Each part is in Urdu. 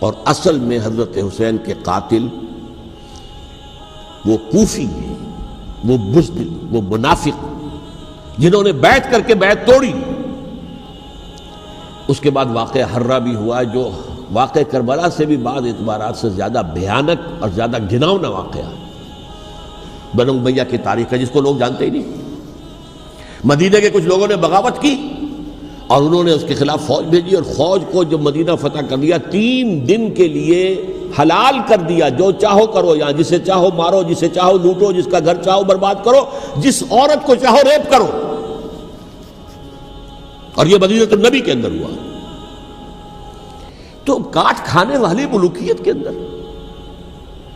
اور اصل میں حضرت حسین کے قاتل وہ کوفی ہیں، وہ بزدل، وہ منافق جنہوں نے بیعت کر کے بیعت توڑی۔ اس کے بعد واقعہ ہرہ بھی ہوا جو واقعہ کربلا سے بھی بعض اعتبارات سے زیادہ بھیانک اور زیادہ گھناؤنا واقعہ ہے۔ بنو امیہ کی تاریخ ہے جس کو لوگ جانتے ہی نہیں۔ مدینہ کے کچھ لوگوں نے بغاوت کی اور انہوں نے اس کے خلاف فوج بھیجی، اور فوج کو جب مدینہ فتح کر دیا 3 دن کے لیے حلال کر دیا، جو چاہو کرو، یہاں جسے چاہو مارو، جسے چاہو لوٹو، جس کا گھر چاہو برباد کرو، جس عورت کو چاہو ریپ کرو۔ اور یہ مدینہ النبی کے اندر ہوا۔ تو کاٹ کھانے والی ملوکیت کے اندر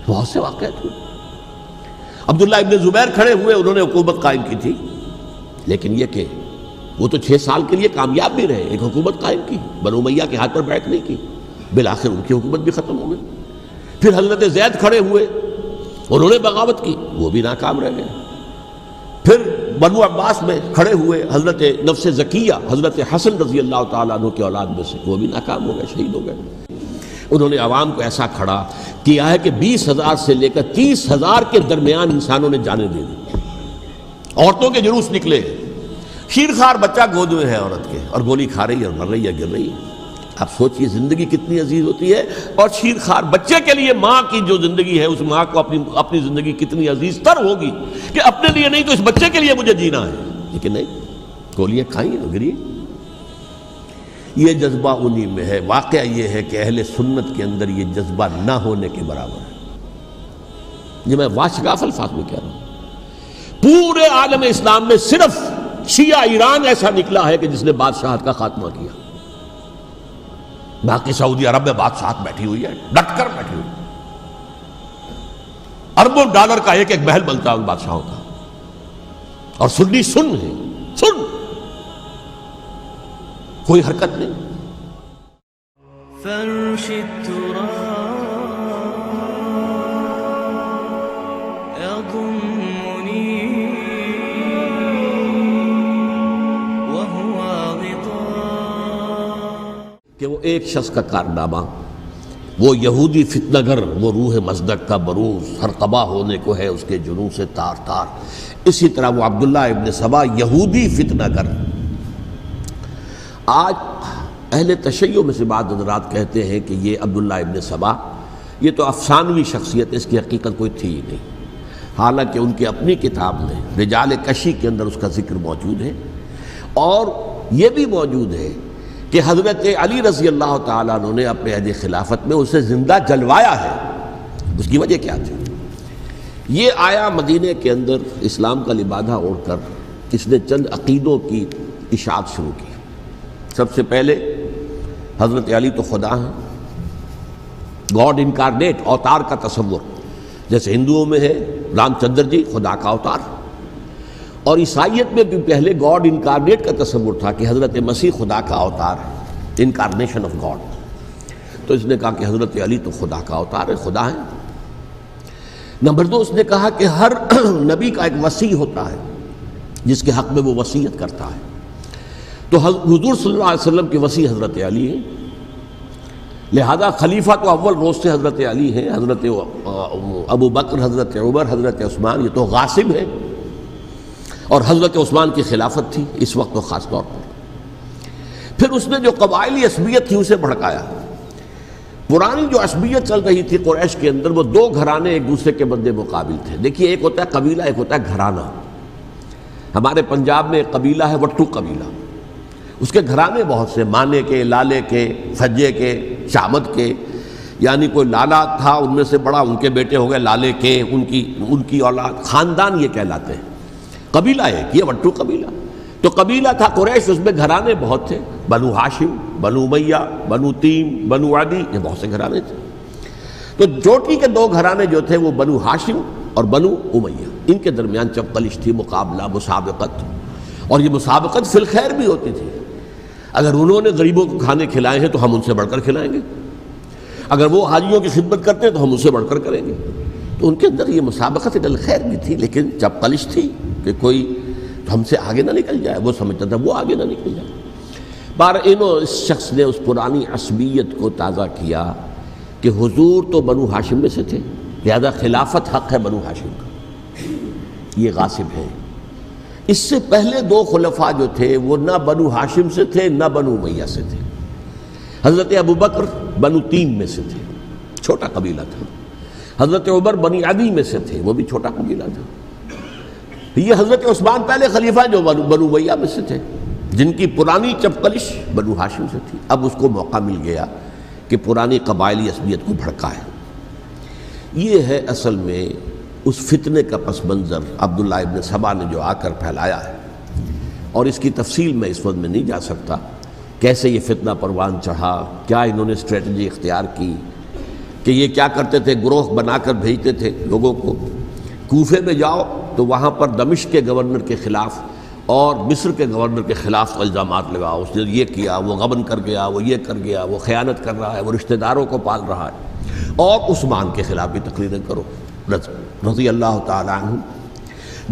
بہت سے واقعات ہوئے۔ عبداللہ ابن زبیر کھڑے ہوئے، انہوں نے حکومت قائم کی تھی، لیکن یہ کہ وہ تو 6 سال کے لیے کامیاب بھی رہے، ایک حکومت قائم کی، بنو امیہ کے ہاتھ پر بیعت نہیں کی، بالآخر ان کی حکومت بھی ختم ہو گئی۔ پھر حضرت زید کھڑے ہوئے، انہوں نے بغاوت کی، وہ بھی ناکام رہ گئے۔ پھر بنو عباس میں کھڑے ہوئے حضرت نفس زکیہ، حضرت حسن رضی اللہ تعالیٰ عنہ کے اولاد میں سے، وہ بھی ناکام ہو گئے، شہید ہو گئے۔ انہوں نے عوام کو ایسا کھڑا کیا ہے کہ 20,000 سے لے کر 30,000 کے درمیان انسانوں نے جانیں دے دی۔ عورتوں کے جلوس نکلے، شیرخوار بچہ گود میں ہے عورت کے، اور گولی کھا رہی ہے اور مر رہی ہے، گر رہی ہے۔ آپ سوچئے زندگی کتنی عزیز ہوتی ہے، اور شیرخوار بچے کے لیے ماں کی جو زندگی ہے، اس ماں کو اپنی زندگی کتنی عزیز تر ہوگی کہ اپنے لیے نہیں تو اس بچے کے لیے مجھے جینا ہے، لیکن نہیں، گولیاں کھائیں اور گری۔ یہ جذبہ انہی میں ہے۔ واقعہ یہ ہے کہ اہل سنت کے اندر یہ جذبہ نہ ہونے کے برابر ہے۔ یہ میں واشگاف الفاظ میں کہہ رہا ہوں۔ پورے عالم اسلام میں صرف شیعہ ایران ایسا نکلا ہے کہ جس نے بادشاہت کا خاتمہ کیا، باقی سعودی عرب میں بادشاہت بیٹھی ہوئی ہے، ڈٹ کر بیٹھی ہوئی، اربوں ڈالر کا ایک ایک محل بنتا ہے ان بادشاہوں کا، اور سنی سن ہے، سن، کوئی حرکت نہیں۔ فرش التراب يضمني وهو غطاء، کہ وہ ایک شخص کا کارنامہ، وہ یہودی فتنہ گر، وہ روح مصدق کا بروز، ہر قبا ہونے کو ہے اس کے جنوں سے تار تار۔ اسی طرح وہ عبداللہ ابن سبا یہودی فتنہ گر۔ آج اہل تشیع میں سے بعض حضرات کہتے ہیں کہ یہ عبداللہ ابن سبا یہ تو افسانوی شخصیت ہے، اس کی حقیقت کوئی تھی ہی نہیں، حالانکہ ان کی اپنی کتاب میں رجال کشی کے اندر اس کا ذکر موجود ہے، اور یہ بھی موجود ہے کہ حضرت علی رضی اللہ تعالیٰ عنہ نے اپنے عہد خلافت میں اسے زندہ جلوایا ہے۔ اس کی وجہ کیا تھی؟ یہ آیا مدینے کے اندر اسلام کا لبادہ اوڑھ کر، اس نے چند عقیدوں کی اشاعت شروع کی۔ سب سے پہلے حضرت علی تو خدا ہیں، گاڈ انکارنیٹ، اوتار کا تصور، جیسے ہندوؤں میں ہے رام چندر جی خدا کا اوتار، اور عیسائیت میں بھی پہلے گاڈ انکارنیٹ کا تصور تھا کہ حضرت مسیح خدا کا اوتار ہے، انکارنیشن آف گاڈ۔ تو اس نے کہا کہ حضرت علی تو خدا کا اوتار ہے، خدا ہے۔ نمبر 2، اس نے کہا کہ ہر نبی کا ایک وصی ہوتا ہے جس کے حق میں وہ وصیت کرتا ہے، تو حضور صلی اللہ علیہ وسلم کے وصی حضرت علی ہیں، لہذا خلیفہ تو اول روز سے حضرت علی ہیں، حضرت ابو بکر، حضرت عمر، حضرت عثمان یہ تو غاصب ہیں، اور حضرت عثمان کی خلافت تھی اس وقت تو خاص طور پر۔ پھر اس نے جو قبائلی عصبیت تھی اسے بھڑکایا۔ پرانی جو عصبیت چل رہی تھی قریش کے اندر، وہ 2 گھرانے ایک دوسرے کے مد مقابل تھے۔ دیکھیے، ایک ہوتا ہے قبیلہ، ایک ہوتا ہے گھرانہ۔ ہمارے پنجاب میں ایک قبیلہ ہے وٹو قبیلہ، اس کے گھرانے بہت سے، مانے کے، لالے کے، فجے کے، شامت کے، یعنی کوئی لالا تھا ان میں سے بڑا، ان کے بیٹے ہو گئے لالے کے، ان کی اولاد، خاندان یہ کہلاتے ہیں۔ قبیلہ ایک، یہ وٹو قبیلہ۔ تو قبیلہ تھا قریش، اس میں گھرانے بہت تھے، بنو ہاشم، بنو امیہ، بنو تیم، بنو عدی، یہ بہت سے گھرانے تھے۔ تو چوٹی کے 2 گھرانے جو تھے وہ بنو ہاشم اور بنو امیہ، ان کے درمیان چپقلش تھی، مقابلہ، مسابقت، اور یہ مسابقت فی الخیر بھی ہوتی تھی۔ اگر انہوں نے غریبوں کو کھانے کھلائے ہیں تو ہم ان سے بڑھ کر کھلائیں گے، اگر وہ حاجیوں کی خدمت کرتے ہیں تو ہم ان سے بڑھ کر کریں گے۔ تو ان کے اندر یہ مسابقت الخیر بھی تھی، لیکن چپقلش تھی کہ کوئی ہم سے آگے نہ نکل جائے، وہ سمجھتا تھا وہ آگے نہ نکل جائے۔ اس شخص نے اس پرانی عصبیت کو تازہ کیا کہ حضور تو بنو ہاشم میں سے تھے، لہذا خلافت حق ہے بنو ہاشم کا، یہ غاصب ہے۔ اس سے پہلے دو خلفاء جو تھے وہ نہ بنو ہاشم سے تھے نہ بنو امیہ سے تھے۔ حضرت ابوبکر بنو تیم میں سے تھے، چھوٹا قبیلہ تھا۔ حضرت عمر بنی عدی میں سے تھے، وہ بھی چھوٹا قبیلہ تھا۔ یہ حضرت عثمان پہلے خلیفہ جو بنو امیہ میں سے تھے، جن کی پرانی چپقلش بنو ہاشم سے تھی، اب اس کو موقع مل گیا کہ پرانی قبائلی عصبیت کو بھڑکائے۔ یہ ہے اصل میں اس فتنے کا پس منظر عبداللہ ابن سبا نے جو آ کر پھیلایا ہے، اور اس کی تفصیل میں اس وقت میں نہیں جا سکتا، کیسے یہ فتنہ پروان چڑھا، کیا انہوں نے اسٹریٹجی اختیار کی، کہ یہ کیا کرتے تھے، گروہ بنا کر بھیجتے تھے لوگوں کو، کوفے میں جاؤ تو وہاں پر دمشق کے گورنر کے خلاف اور مصر کے گورنر کے خلاف الزامات لگاؤ، اس نے یہ کیا، وہ غبن کر گیا، وہ یہ کر گیا، وہ خیانت کر رہا ہے، وہ رشتہ داروں کو پال رہا ہے، اور عثمان کے خلاف بھی تقریریں کرو رضی اللہ تعالیٰ عنہ۔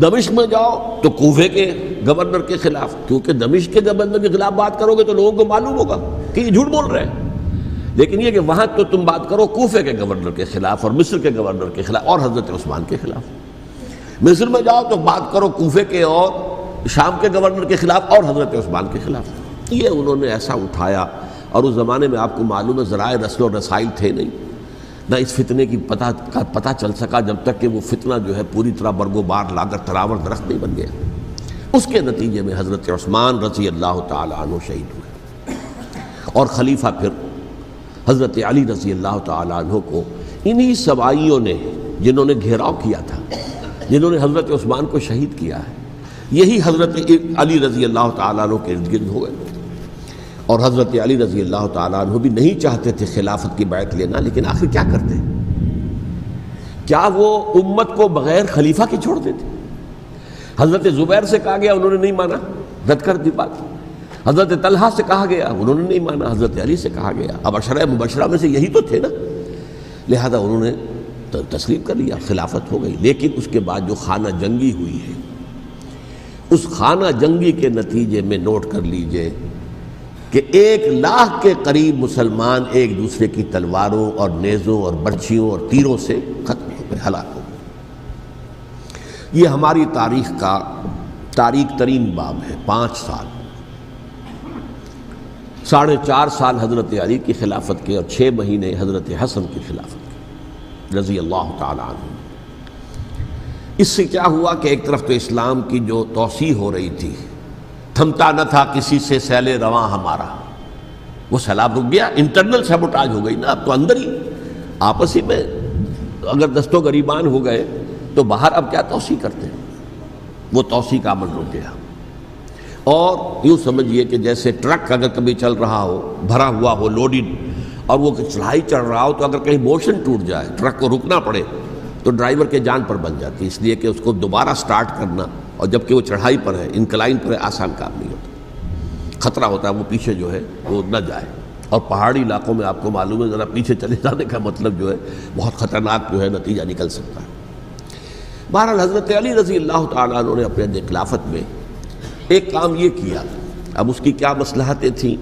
دمشق میں جاؤ تو کوفے کے گورنر کے خلاف، کیونکہ دمشق کے گورنر کے خلاف بات کرو گے تو لوگوں کو معلوم ہوگا کہ یہ جھوٹ بول رہے ہیں، لیکن یہ کہ وہاں تو تم بات کرو کوفے کے گورنر کے خلاف اور مصر کے گورنر کے خلاف اور حضرت عثمان کے خلاف۔ مصر میں جاؤ تو بات کرو کوفے کے اور شام کے گورنر کے خلاف اور حضرت عثمان کے خلاف۔ یہ انہوں نے ایسا اٹھایا، اور اس زمانے میں آپ کو معلوم ہے ذرائع رسل و رسائل تھے نہیں، نہ اس فتنے کی پتہ چل سکا جب تک کہ وہ فتنہ جو ہے پوری طرح برگ و بار لا کر تراور درخت نہیں بن گیا۔ اس کے نتیجے میں حضرت عثمان رضی اللہ تعالیٰ عنہ شہید ہوئے، اور خلیفہ پھر حضرت علی رضی اللہ تعالیٰ عنہ کو انہی سوائیوں نے، جنہوں نے گھیراؤ کیا تھا، جنہوں نے حضرت عثمان کو شہید کیا ہے، یہی حضرت علی رضی اللہ تعالیٰ عنہ کے ارد گرد ہوئے۔ اور حضرت علی رضی اللہ تعالیٰ عنہ بھی نہیں چاہتے تھے خلافت کی بیعت لینا، لیکن آخر کیا کرتے؟ کیا وہ امت کو بغیر خلیفہ کے چھوڑ دیتے؟ حضرت زبیر سے کہا گیا، انہوں نے نہیں مانا، رد کر دی بات۔ حضرت طلحہ سے کہا گیا، انہوں نے نہیں مانا۔ حضرت علی سے کہا گیا، اب عشرہ مبشرہ میں سے یہی تو تھے نا، لہذا انہوں نے تسلیم کر لیا، خلافت ہو گئی۔ لیکن اس کے بعد جو خانہ جنگی ہوئی ہے، اس خانہ جنگی کے نتیجے میں نوٹ کر لیجئے کہ 1,00,000 کے قریب مسلمان ایک دوسرے کی تلواروں اور نیزوں اور برچھیوں اور تیروں سے ختم ہو گئے، ہلاک ہو گئے۔ یہ ہماری تاریخ کا تاریک ترین باب ہے۔ 5 سال، 4.5 سال حضرت علی کی خلافت کے، اور 6 مہینے حضرت حسن کی خلافت کے رضی اللہ تعالیٰ عنہ۔ اس سے کیا ہوا کہ ایک طرف تو اسلام کی جو توسیع ہو رہی تھی، تھمتا نہ تھا کسی سے سیل رواں ہمارا، وہ سیلاب رک گیا، انٹرنل سیبوٹاج ہو گئی نا، اب تو اندر ہی آپس ہی میں اگر دست و گریبان ہو گئے تو باہر اب کیا توسیع کرتے ہیں، وہ توسیع کا عمل رک گیا۔ اور یوں سمجھیے کہ جیسے ٹرک اگر کبھی چل رہا ہو، بھرا ہوا ہو، لوڈڈ، اور وہ چڑھائی چڑھ رہا ہو، تو اگر کہیں موشن ٹوٹ جائے، ٹرک کو رکنا پڑے، تو ڈرائیور کے جان پر بن جاتی، اس لیے کہ اس کو دوبارہ سٹارٹ کرنا، اور جبکہ وہ چڑھائی پر ہے، انکلائن پر ہے، آسان کام نہیں ہوتا، خطرہ ہوتا ہے وہ پیچھے جو ہے وہ نہ جائے۔ اور پہاڑی علاقوں میں آپ کو معلوم ہے ذرا پیچھے چلے جانے کا مطلب جو ہے بہت خطرناک جو ہے نتیجہ نکل سکتا ہے۔ بہرحال حضرت علی رضی اللہ تعالیٰ عنہ نے اپنے خلافت میں ایک کام یہ کیا، اب اس کی کیا مصلحتیں تھیں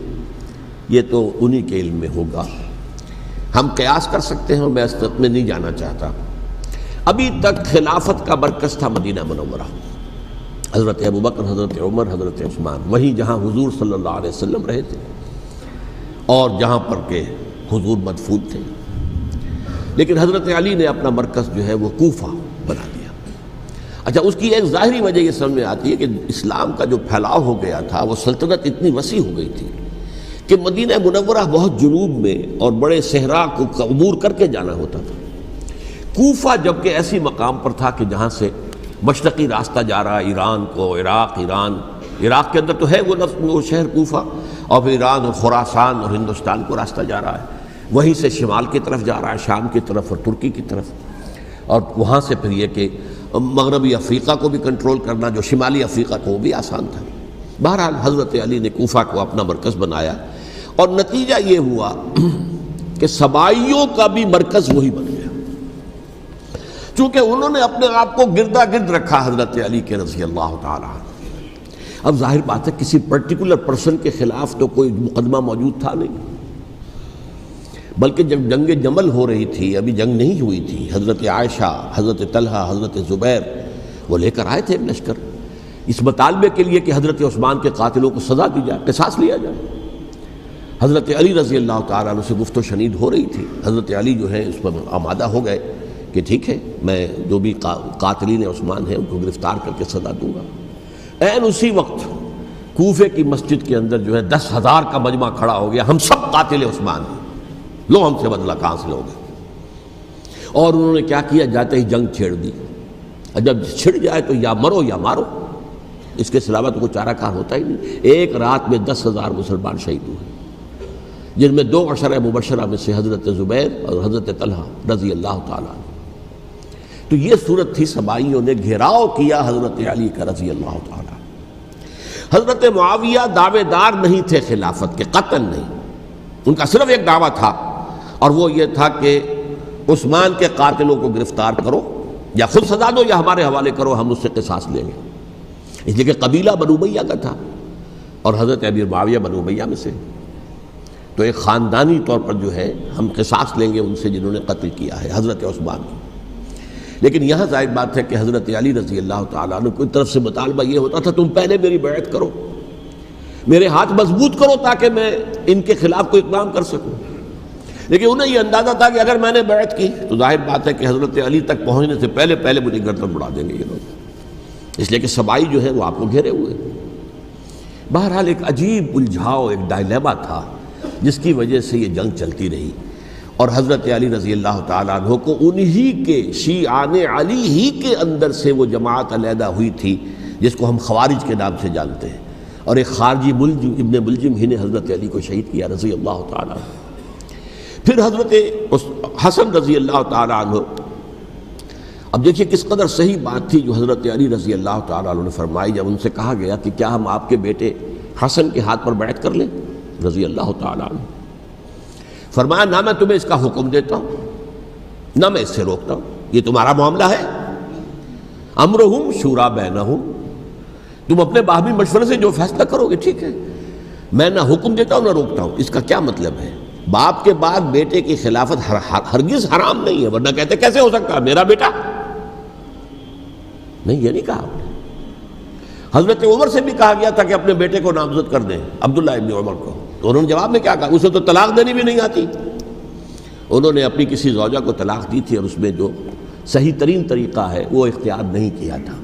یہ تو انہی کے علم میں ہوگا، ہم قیاس کر سکتے ہیں، میں اس میں نہیں جانا چاہتا۔ ابھی تک خلافت کا مرکز تھا مدینہ منورہ، حضرت ابوبکر، حضرت عمر، حضرت عثمان، وہیں جہاں حضور صلی اللہ علیہ وسلم رہے تھے اور جہاں پر کہ حضور مدفون تھے۔ لیکن حضرت علی نے اپنا مرکز جو ہے وہ کوفہ بنا دیا۔ اچھا، اس کی ایک ظاہری وجہ یہ سمجھ میں آتی ہے کہ اسلام کا جو پھیلاؤ ہو گیا تھا، وہ سلطنت اتنی وسیع ہو گئی تھی کہ مدینہ منورہ بہت جنوب میں اور بڑے صحرا کو عبور کر کے جانا ہوتا تھا۔ کوفہ جبکہ ایسی مقام پر تھا کہ جہاں سے مشرقی راستہ جا رہا ہے ایران کو، عراق کے اندر تو ہے وہ شہر کوفہ، اور پھر ایران اور خراسان اور ہندوستان کو راستہ جا رہا ہے، وہیں سے شمال کی طرف جا رہا ہے، شام کی طرف اور ترکی کی طرف، اور وہاں سے پھر یہ کہ مغربی افریقہ کو بھی کنٹرول کرنا، جو شمالی افریقہ کو، وہ بھی آسان تھا۔ بہرحال حضرت علی نے کوفہ کو اپنا مرکز بنایا، اور نتیجہ یہ ہوا کہ سبائیوں کا بھی مرکز وہی بن گیا، چونکہ انہوں نے اپنے آپ کو گردا گرد رکھا حضرت علی کے رضی اللہ تعالیٰ عنہ۔ اب ظاہر بات ہے کسی پرٹیکولر پرسن کے خلاف تو کوئی مقدمہ موجود تھا نہیں، بلکہ جب جنگ جمل ہو رہی تھی، ابھی جنگ نہیں ہوئی تھی، حضرت عائشہ، حضرت طلحہ، حضرت زبیر وہ لے کر آئے تھے ایک لشکر اس مطالبے کے لیے کہ حضرت عثمان کے قاتلوں کو سزا دی جائے، قصاص لیا جائے۔ حضرت علی رضی اللہ تعالیٰ عنہ سے گفت و شنید ہو رہی تھی، حضرت علی جو ہے اس پر آمادہ ہو گئے کہ ٹھیک ہے، میں جو بھی قاتلین عثمان ہیں ان کو گرفتار کر کے سزا دوں گا۔ عین اسی وقت کوفے کی مسجد کے اندر جو ہے 10,000 کا مجمع کھڑا ہو گیا، ہم سب قاتل عثمان ہیں، لو ہم سے بدلہ کہاں سے لوگے۔ اور انہوں نے کیا کیا، جاتے ہی جنگ چھیڑ دی، جب چھڑ جائے تو یا مرو یا مارو، اس کے سلاوہ تو کوئی چارہ کار ہوتا ہی نہیں۔ ایک رات میں 10,000 مسلمان شہید ہوئے، جن میں 2 عشرہ مبشرہ میں سے حضرت زبیر اور حضرت طلحہ رضی اللہ تعالیٰ عنہ۔ تو یہ صورت تھی، سبائیوں نے گھیراؤ کیا حضرت علی کا رضی اللہ تعالیٰ۔ حضرت معاویہ دعوے دار نہیں تھے خلافت کے، قطعاً نہیں، ان کا صرف ایک دعویٰ تھا، اور وہ یہ تھا کہ عثمان کے قاتلوں کو گرفتار کرو، یا خود سزا دو یا ہمارے حوالے کرو، ہم اس سے قصاص لیں گے۔ اس لیے کہ قبیلہ بنو امیہ کا تھا، اور حضرت امیر معاویہ بنو امیہ میں سے، تو ایک خاندانی طور پر جو ہے ہم قصاص لیں گے ان سے جنہوں نے قتل کیا ہے حضرت عثمان کو۔ لیکن یہاں ظاہر بات ہے کہ حضرت علی رضی اللہ تعالیٰ عنہ کی طرف سے مطالبہ یہ ہوتا تھا، تم پہلے میری بیعت کرو، میرے ہاتھ مضبوط کرو تاکہ میں ان کے خلاف کوئی اقدام کر سکوں۔ لیکن انہیں یہ اندازہ تھا کہ اگر میں نے بیعت کی تو ظاہر بات ہے کہ حضرت علی تک پہنچنے سے پہلے مجھے گردن اڑا دیں گے یہ لوگ، اس لیے کہ سبائی جو ہے وہ آپ کو گھیرے ہوئے۔ بہرحال ایک عجیب الجھاؤ، ایک ڈائلیما تھا جس کی وجہ سے یہ جنگ چلتی رہی، اور حضرت علی رضی اللہ تعالیٰ عنہ کو انہی کے شیعان علی ہی کے اندر سے وہ جماعت علیحدہ ہوئی تھی جس کو ہم خوارج کے نام سے جانتے ہیں، اور ایک خارجی ملجم ابن ملجم ہی نے حضرت علی کو شہید کیا رضی اللہ تعالیٰ عنہ۔ پھر حضرت حسن رضی اللہ تعالیٰ عنہ، اب دیکھیے کس قدر صحیح بات تھی جو حضرت علی رضی اللہ تعالیٰ عنہ نے فرمائی جب ان سے کہا گیا کہ کیا ہم آپ کے بیٹے حسن کے ہاتھ پر بیعت کر لیں رضی اللہ تعالیٰ عنہ۔ فرمایا نہ میں تمہیں اس کا حکم دیتا ہوں نہ میں اس سے روکتا ہوں، یہ تمہارا معاملہ ہے، امرہم شورا بینہم، تم اپنے باہمی مشورے سے جو فیصلہ کرو گے ٹھیک ہے، میں نہ حکم دیتا ہوں نہ روکتا ہوں۔ اس کا کیا مطلب ہے؟ باپ کے بعد بیٹے کی خلافت ہرگز حرام نہیں ہے، ورنہ کہتے کیسے ہو سکتا ہے میرا بیٹا؟ نہیں، یہ نہیں کہا۔ حضرت عمر سے بھی کہا گیا تھا کہ اپنے بیٹے کو نامزد کر دیں، عبداللہ ابن عمر کو، تو انہوں نے جواب میں کیا کہا؟ اسے تو طلاق دینی بھی نہیں آتی۔ انہوں نے اپنی کسی زوجہ کو طلاق دی تھی، اور اس میں جو صحیح ترین طریقہ ہے وہ اختیار نہیں کیا تھا،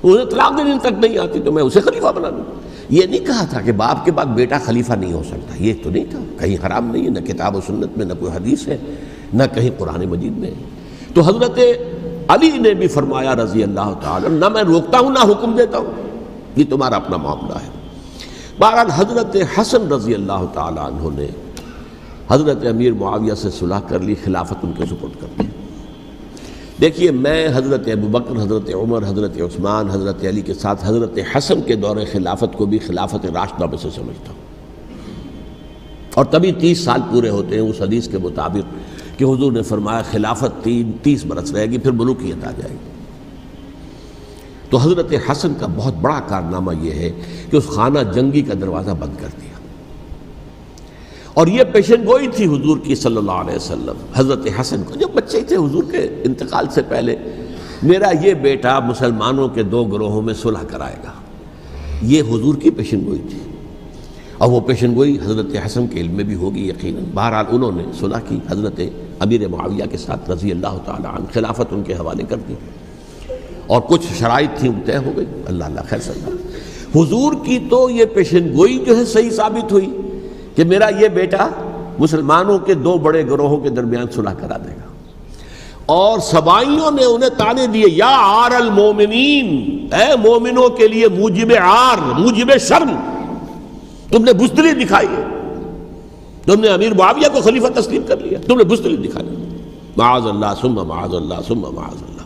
انہیں طلاق دینی تک نہیں آتی تو میں اسے خلیفہ بنا دوں۔ یہ نہیں کہا تھا کہ باپ کے بعد بیٹا خلیفہ نہیں ہو سکتا، یہ تو نہیں تھا، کہیں حرام نہیں ہے، نہ کتاب و سنت میں، نہ کوئی حدیث ہے، نہ کہیں قرآن مجید میں۔ تو حضرت علی نے بھی فرمایا رضی اللہ تعالیٰ، نہ میں روکتا ہوں نہ حکم دیتا ہوں، یہ تمہارا اپنا معاملہ ہے۔ بہرحال حضرت حسن رضی اللہ تعالیٰ عنہ نے حضرت امیر معاویہ سے صلح کر لی، خلافت ان کے سپرد کر دی۔ دیکھیے میں حضرت ابوبکر، حضرت عمر، حضرت عثمان، حضرت علی کے ساتھ حضرت حسن کے دور خلافت کو بھی خلافت راشدہ میں سے سمجھتا ہوں، اور تبھی 30 سال پورے ہوتے ہیں اس حدیث کے مطابق کہ حضور نے فرمایا خلافت 30 برس رہے گی پھر ملوکیت آ جائے گی۔ تو حضرت حسن کا بہت بڑا کارنامہ یہ ہے کہ اس خانہ جنگی کا دروازہ بند کر دیا، اور یہ پیشن گوئی تھی حضور کی صلی اللہ علیہ وسلم حضرت حسن کو، جب بچے تھے حضور کے انتقال سے پہلے، میرا یہ بیٹا مسلمانوں کے 2 گروہوں میں صلح کرائے گا، یہ حضور کی پیشن گوئی تھی، اور وہ پیشن گوئی حضرت حسن کے علم میں بھی ہوگی یقیناً۔ بہرحال انہوں نے صلح کی حضرت امیر معاویہ کے ساتھ رضی اللہ تعالیٰ عنہ، خلافت ان کے حوالے کر دی، اور کچھ شرائط تھیں طے ہو گئی، اللہ خیر صلی اللہ۔ حضور کی تو یہ پیشن گوئی جو ہے صحیح ثابت ہوئی کہ میرا یہ بیٹا مسلمانوں کے 2 بڑے گروہوں کے درمیان صلح کرا دے گا، اور سبائیوں نے انہیں تانے دیے، یا عار المومنین، اے مومنوں کے لیے موجب عار، موجب شرم، تم نے بزدلی دکھائی ہے، تم نے امیر معاویہ کو خلیفہ تسلیم کر لیا، تم نے بزدلی دکھائی، معاذ اللہ ثم معاذ اللہ ثم معاذ اللہ۔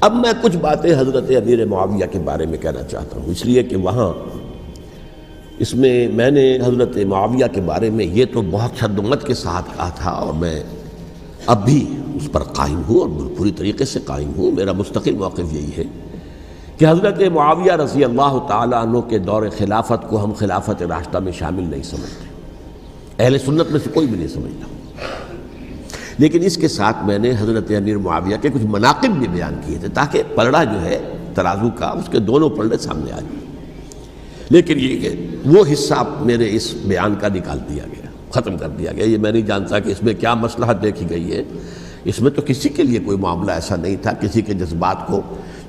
اب میں کچھ باتیں حضرت امیر معاویہ کے بارے میں کہنا چاہتا ہوں، اس لیے کہ وہاں اس میں نے حضرت معاویہ کے بارے میں یہ تو بہت شدت کے ساتھ کہا تھا، اور میں اب بھی اس پر قائم ہوں اور پوری طریقے سے قائم ہوں۔ میرا مستقل موقف یہی ہے کہ حضرت معاویہ رضی اللہ تعالیٰ عنہ کے دور خلافت کو ہم خلافت راشدہ میں شامل نہیں سمجھتے، اہل سنت میں سے کوئی بھی نہیں سمجھتا. لیکن اس کے ساتھ میں نے حضرت امیر معاویہ کے کچھ مناقب بھی بیان کیے تھے تاکہ پلڑا جو ہے ترازو کا اس کے دونوں پلڑے سامنے آ جائیں. لیکن یہ کہ وہ حصہ میرے اس بیان کا نکال دیا گیا، ختم کر دیا گیا. یہ میں نہیں جانتا کہ اس میں کیا مصلحت دیکھی گئی ہے. اس میں تو کسی کے لیے کوئی معاملہ ایسا نہیں تھا کسی کے جذبات کو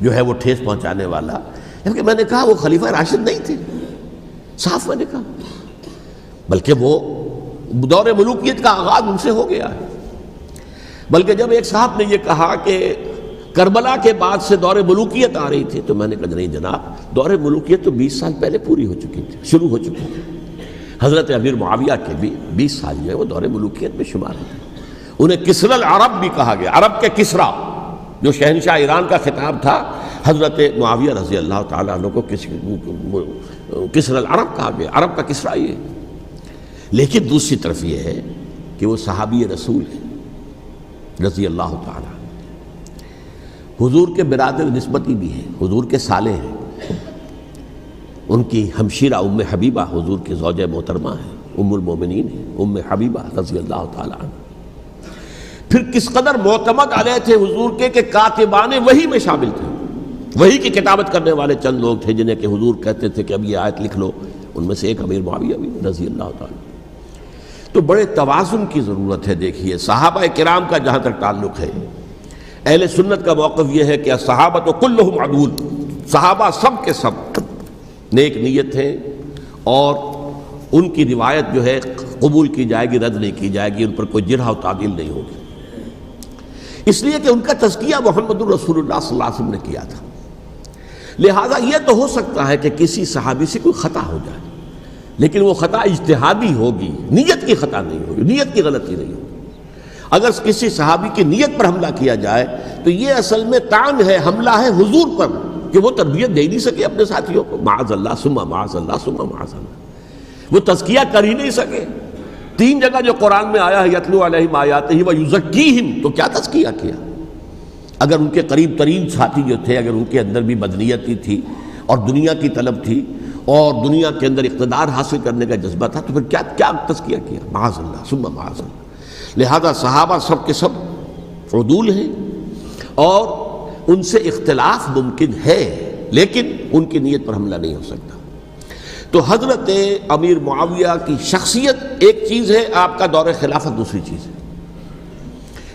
جو ہے وہ ٹھیس پہنچانے والا. کیونکہ میں نے کہا وہ خلیفہ راشد نہیں تھے، صاف میں نے کہا، بلکہ وہ دور ملوکیت کا آغاز ان سے ہو گیا ہے. بلکہ جب ایک صاحب نے یہ کہا کہ کربلا کے بعد سے دور ملوکیت آ رہی تھی تو میں نے کہا نہیں جناب، دور ملوکیت تو 20 سال پہلے پوری ہو چکی تھی، شروع ہو چکی تھی. حضرت امیر معاویہ کے بھی 20 سال جو ہے وہ دور ملوکیت میں شمار ہوتے ہیں. انہیں کسرى العرب بھی کہا گیا، عرب کے کسریٰ، جو شہنشاہ ایران کا خطاب تھا حضرت معاویہ رضی اللہ تعالیٰ عنہ کو کسرى العرب کہا گیا، عرب کا کسریٰ یہ. لیکن دوسری طرف یہ ہے کہ وہ صحابی رسول ہیں رضی اللہ تعالیٰ، حضور کے برادر نسبتی بھی ہیں، حضور کے سالے ہیں. ان کی ہمشیرہ ام حبیبہ حضور کی زوجہ محترمہ ہیں، ام المومنین ہیں، ام حبیبہ رضی اللہ تعالیٰ عنہ. پھر کس قدر معتمد علیہ تھے حضور کے کہ کاتبان وحی میں شامل تھے. وحی کی کتابت کرنے والے چند لوگ تھے جنہیں کہ حضور کہتے تھے کہ اب یہ آیت لکھ لو. ان میں سے ایک امیر معاویہ بھی رضی اللہ تعالیٰ. تو بڑے توازن کی ضرورت ہے. دیکھیے صحابہ کرام کا جہاں تک تعلق ہے، اہل سنت کا موقف یہ ہے کہ صحابہ تو کلہم عدول، صحابہ سب کے سب نیک نیت ہیں اور ان کی روایت جو ہے قبول کی جائے گی، رد نہیں کی جائے گی، ان پر کوئی جرح و تعدیل نہیں ہوگی. اس لیے کہ ان کا تزکیہ محمد الرسول اللہ صلی اللہ علیہ وسلم نے کیا تھا. لہٰذا یہ تو ہو سکتا ہے کہ کسی صحابی سے کوئی خطا ہو جائے، لیکن وہ خطا اجتہادی ہوگی، نیت کی خطا نہیں ہوگی، نیت کی غلطی نہیں ہوگی. اگر کسی صحابی کی نیت پر حملہ کیا جائے تو یہ اصل میں طعن ہے، حملہ ہے حضور پر کہ وہ تربیت دے نہیں سکے اپنے ساتھیوں کو. معاذ اللہ ثم معاذ اللہ ثم معاذ اللہ، وہ تزکیہ کر ہی نہیں سکے. 3 جگہ جو قرآن میں آیا ہے یتلو علیہم آیاتہ ویزکیہم، تو کیا تزکیہ کیا؟ اگر ان کے قریب ترین ساتھی جو تھے، اگر ان کے اندر بھی بدنیتی تھی اور دنیا کی طلب تھی اور دنیا کے اندر اقتدار حاصل کرنے کا جذبہ تھا تو پھر کیا تزکیہ کیا؟ معاذ اللہ ثم معاذ اللہ. لہذا صحابہ سب کے سب عدول ہیں اور ان سے اختلاف ممکن ہے، لیکن ان کی نیت پر حملہ نہیں ہو سکتا. تو حضرت امیر معاویہ کی شخصیت ایک چیز ہے، آپ کا دور خلافت دوسری چیز ہے.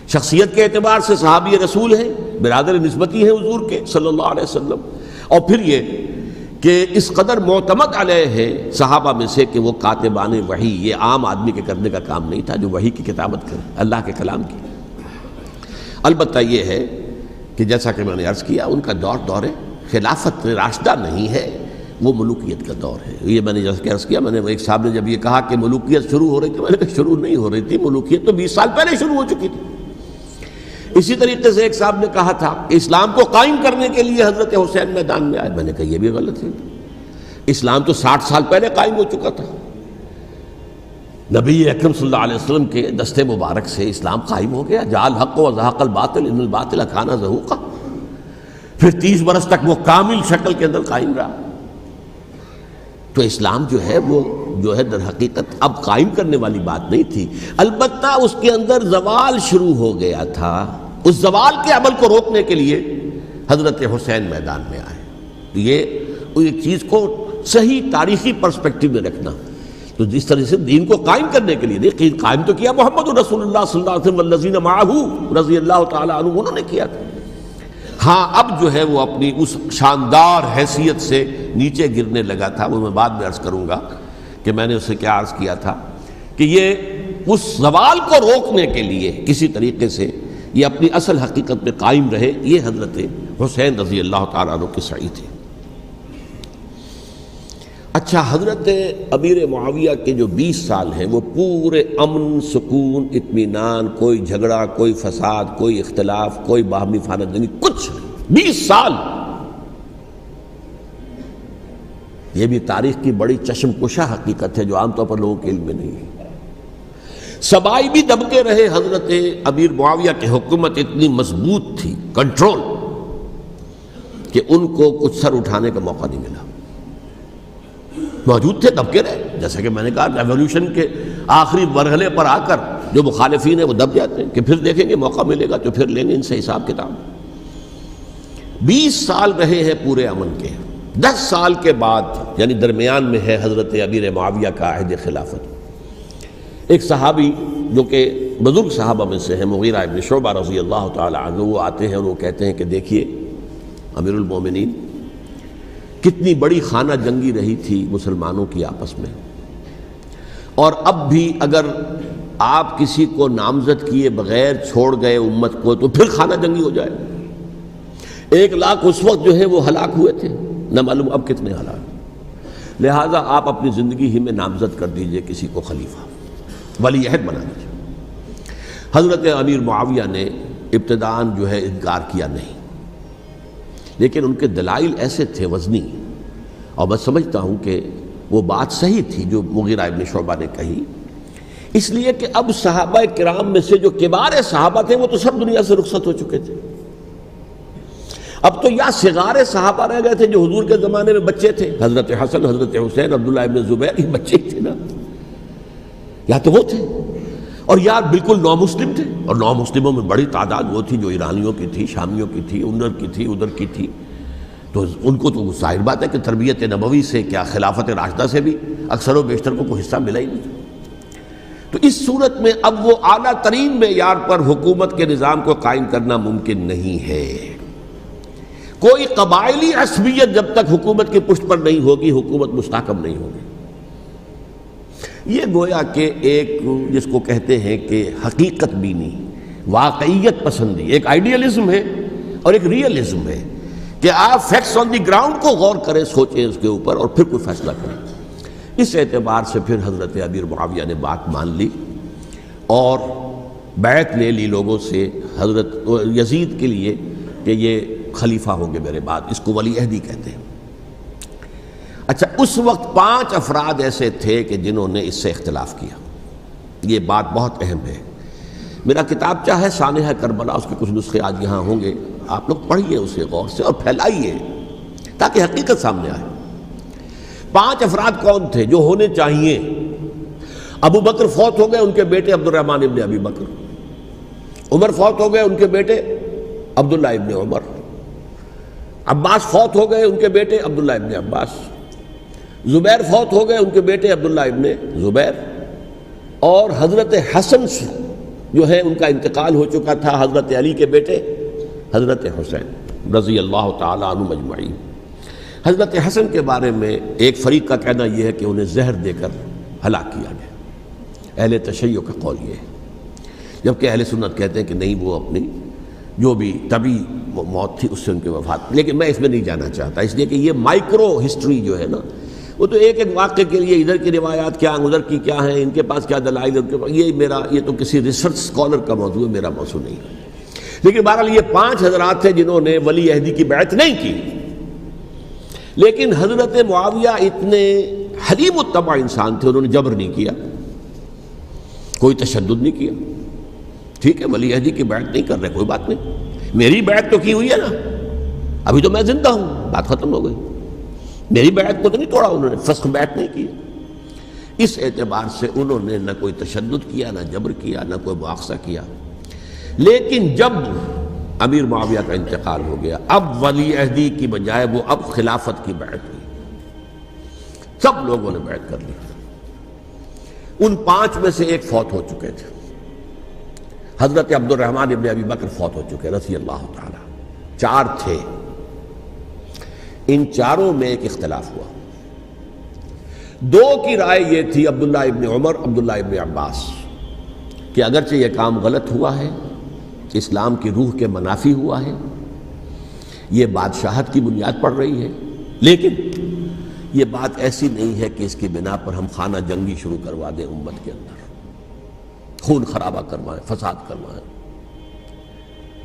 شخصیت کے اعتبار سے صحابی رسول ہیں، برادر نسبتی ہیں حضور کے صلی اللہ علیہ وسلم. اور پھر یہ کہ اس قدر معتمد علیہ ہے صحابہ میں سے کہ وہ کاتبان وحی، یہ عام آدمی کے کرنے کا کام نہیں تھا جو وحی کی کتابت کرے، اللہ کے کلام کی. البتہ یہ ہے کہ جیسا کہ میں نے عرض کیا ان کا دور خلافت راشدہ نہیں ہے، وہ ملوکیت کا دور ہے. یہ میں نے جیسا کہ عرض کیا، میں نے ایک صاحب نے جب یہ کہا کہ ملوکیت شروع ہو رہی تھی، میں نے کہا شروع نہیں ہو رہی تھی، ملوکیت تو 20 سال پہلے شروع ہو چکی تھی. اسی طریقے سے ایک صاحب نے کہا تھا کہ اسلام کو قائم کرنے کے لیے حضرت حسین میدان میں آئے. میں نے کہا یہ بھی غلط ہے، اسلام تو 60 سال پہلے قائم ہو چکا تھا. نبی اکرم صلی اللہ علیہ وسلم کے دست مبارک سے اسلام قائم ہو گیا. جاء الحق وزهق الباطل ان الباطل کان زهوقا. پھر 30 برس تک وہ کامل شکل کے اندر قائم رہا. تو اسلام جو ہے وہ جو ہے در حقیقت اب قائم کرنے والی بات نہیں تھی. البتہ اس کے اندر زوال شروع ہو گیا تھا. اس زوال کے عمل کو روکنے کے لیے حضرت حسین میدان میں آئے. یہ ایک چیز کو صحیح تاریخی پرسپیکٹو میں رکھنا. تو جس طرح سے دین کو قائم کرنے کے لیے دیکھیں، قائم تو کیا محمد رسول اللہ صلی اللہ علیہ وسلم والذین معہ رضی اللہ تعالیٰ عنہ، انہوں نے کیا تھا. ہاں اب جو ہے وہ اپنی اس شاندار حیثیت سے نیچے گرنے لگا تھا. وہ میں بعد میں عرض کروں گا کہ میں نے اسے کیا عرض کیا تھا کہ یہ اس زوال کو روکنے کے لیے کسی طریقے سے یہ اپنی اصل حقیقت میں قائم رہے. یہ حضرت حسین رضی اللہ تعالیٰ عنہ کے سعی تھے. اچھا، حضرت امیر معاویہ کے جو 20 سال ہیں وہ پورے امن، سکون، اطمینان، کوئی جھگڑا، کوئی فساد، کوئی اختلاف، کوئی باہمی خاندانی، کچھ 20 سال. یہ بھی تاریخ کی بڑی چشم کشا حقیقت ہے جو عام طور پر لوگوں کے علم میں نہیں ہے. سبائی بھی دبکے رہے. حضرت امیر معاویہ کی حکومت اتنی مضبوط تھی، کنٹرول، کہ ان کو کچھ سر اٹھانے کا موقع نہیں ملا. موجود تھے، دبکے رہے. جیسا کہ میں نے کہا ریولوشن کے آخری مرحلے پر آ کر جو مخالفین ہیں وہ دب جاتے ہیں کہ پھر دیکھیں گے موقع ملے گا تو پھر لیں گے ان سے حساب کتاب۔ 20 سال رہے ہیں پورے امن کے، 10 سال کے بعد یعنی درمیان میں ہے حضرت امیر معاویہ کا عہد خلافت۔ ایک صحابی جو کہ بزرگ صحابہ میں سے ہیں، مغیرہ ابن شعبہ رضی اللہ تعالی عنہ، وہ آتے ہیں اور وہ کہتے ہیں کہ دیکھیے امیر المومنین، کتنی بڑی خانہ جنگی رہی تھی مسلمانوں کی آپس میں، اور اب بھی اگر آپ کسی کو نامزد کیے بغیر چھوڑ گئے امت کو تو پھر خانہ جنگی ہو جائے۔ 1 لاکھ اس وقت جو ہے وہ ہلاک ہوئے تھے، نہ معلوم اب کتنے ہلاک۔ لہٰذا آپ اپنی زندگی ہی میں نامزد کر دیجئے کسی کو خلیفہ، ولی عہد بنا دیجئے۔ حضرت امیر معاویہ نے ابتداءً جو ہے انکار کیا نہیں، لیکن ان کے دلائل ایسے تھے وزنی، اور میں سمجھتا ہوں کہ وہ بات صحیح تھی جو مغیرہ ابن شعبہ نے کہی، اس لیے کہ اب صحابہ کرام میں سے جو کبار صحابہ تھے وہ تو سب دنیا سے رخصت ہو چکے تھے۔ اب تو یا صغار صحابہ رہ گئے تھے جو حضور کے زمانے میں بچے تھے، حضرت حسن، حضرت حسین، عبداللہ ابن زبیر، یہ بچے ہی تھے نا، یا تو وہ تھے، اور یا بالکل نو مسلم تھے، اور نو مسلموں میں بڑی تعداد وہ تھی جو ایرانیوں کی تھی، شامیوں کی تھی، ادھر کی تھی، تو ان کو تو ظاہر بات ہے کہ تربیت نبوی سے کیا خلافت راشدہ سے بھی اکثر و بیشتر کو کوئی حصہ ملا ہی نہیں۔ تو اس صورت میں اب وہ اعلیٰ ترین معیار پر حکومت کے نظام کو قائم کرنا ممکن نہیں ہے۔ کوئی قبائلی عصبیت جب تک حکومت کی پشت پر نہیں ہوگی، حکومت مستحکم نہیں ہوگی۔ یہ گویا کہ ایک جس کو کہتے ہیں کہ حقیقت بینی، واقعیت پسندی، ایک آئیڈیلزم ہے اور ایک ریئلزم ہے کہ آپ فیکٹس آن دی گراؤنڈ کو غور کریں، سوچیں اس کے اوپر اور پھر کوئی فیصلہ کریں۔ اس اعتبار سے پھر حضرت امیر معاویہ نے بات مان لی اور بیعت لے لی لوگوں سے حضرت یزید کے لیے کہ یہ خلیفہ ہوں گے میرے بعد، اس کو ولی عہدی کہتے ہیں۔ اچھا، اس وقت 5 افراد ایسے تھے کہ جنہوں نے اس سے اختلاف کیا، یہ بات بہت اہم ہے۔ میرا کتابچہ ہے سانحہ کربلا، اس کے کچھ نسخے آج یہاں ہوں گے، آپ لوگ پڑھیے اسے غور سے اور پھیلائیے تاکہ حقیقت سامنے آئے۔ 5 افراد کون تھے جو ہونے چاہیے؟ ابو بکر فوت ہو گئے، ان کے بیٹے عبد الرحمن ابن ابی بکر۔ عمر فوت ہو گئے، ان کے بیٹے عبداللہ ابن عمر۔ عباس فوت ہو گئے، ان کے بیٹے عبداللہ ابن عباس۔ زبیر فوت ہو گئے، ان کے بیٹے عبداللہ ابن زبیر۔ اور حضرت حسن جو ہے ان کا انتقال ہو چکا تھا، حضرت علی کے بیٹے حضرت حسین رضی اللہ تعالی عنہ مجمعین۔ حضرت حسن کے بارے میں ایک فریق کا کہنا یہ ہے کہ انہیں زہر دے کر ہلاک کیا گیا، اہل تشیع کا قول یہ ہے، جبکہ اہل سنت کہتے ہیں کہ نہیں، وہ اپنی جو بھی طبی موت تھی اس سے ان کی وفات۔ لیکن میں اس میں نہیں جانا چاہتا، اس لیے کہ یہ مائکرو ہسٹری جو ہے نا، وہ تو ایک ایک واقعے کے لیے ادھر کی روایات کیا، ادھر کی کیا ہیں، ان کے پاس کیا دلائل، یہ تو کسی ریسرچ اسکالر کا موضوع ہے، میرا موضوع نہیں ہے۔ لیکن بہرحال یہ 5 حضرات تھے جنہوں نے ولی عہدی کی بیعت نہیں کی، لیکن حضرت معاویہ اتنے حلیم الطبع انسان تھے، انہوں نے جبر نہیں کیا، کوئی تشدد نہیں کیا۔ ٹھیک ہے، ولی عہدی کی بیعت نہیں کر رہے، کوئی بات نہیں، میری بیعت تو کی ہوئی ہے نا، ابھی تو میں زندہ ہوں، بات ختم ہو گئی، میری بیعت کو تو نہیں توڑا انہوں نے، فسخ بیعت نہیں کی۔ اس اعتبار سے انہوں نے نہ کوئی تشدد کیا، نہ جبر کیا، نہ کوئی مواخذہ کیا۔ لیکن جب امیر معاویہ کا انتقال ہو گیا، اب ولی عہدی کی بجائے وہ اب خلافت کی بیعت ہوئی، سب لوگوں نے بیعت کر لی۔ ان 5 میں سے ایک فوت ہو چکے تھے، حضرت عبد الرحمن ابن ابی بکر فوت ہو چکے رضی اللہ تعالی۔ 4 تھے، ان 4 میں ایک اختلاف ہوا۔ 2 کی رائے یہ تھی، عبداللہ ابن عمر، عبداللہ ابن عباس، کہ اگرچہ یہ کام غلط ہوا ہے، اسلام کی روح کے منافی ہوا ہے، یہ بادشاہت کی بنیاد پڑ رہی ہے، لیکن یہ بات ایسی نہیں ہے کہ اس کی بنا پر ہم خانہ جنگی شروع کروا دیں، امت کے اندر خون خرابہ کروائیں، فساد کروائیں۔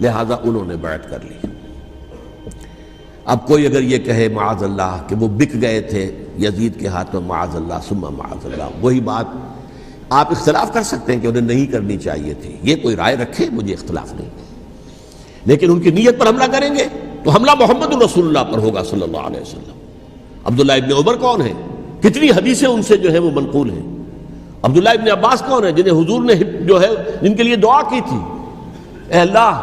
لہذا انہوں نے بیعت کر لی۔ اب کوئی اگر یہ کہے معاذ اللہ کہ وہ بک گئے تھے یزید کے ہاتھ میں، معاذ اللہ ثم معاذ اللہ، وہی بات آپ اختلاف کر سکتے ہیں کہ انہیں نہیں کرنی چاہیے تھی، یہ کوئی رائے رکھے، مجھے اختلاف نہیں، لیکن ان کی نیت پر حملہ کریں گے تو حملہ محمد رسول اللہ پر ہوگا صلی اللہ علیہ وسلم۔ عبداللہ ابن عمر کون ہیں؟ کتنی حدیثیں ان سے جو ہیں وہ منقول ہیں، عبداللہ ابن عباس کون ہے؟ جنہیں حضور نے جو ہے جن کے لیے دعا کی تھی، اے اللہ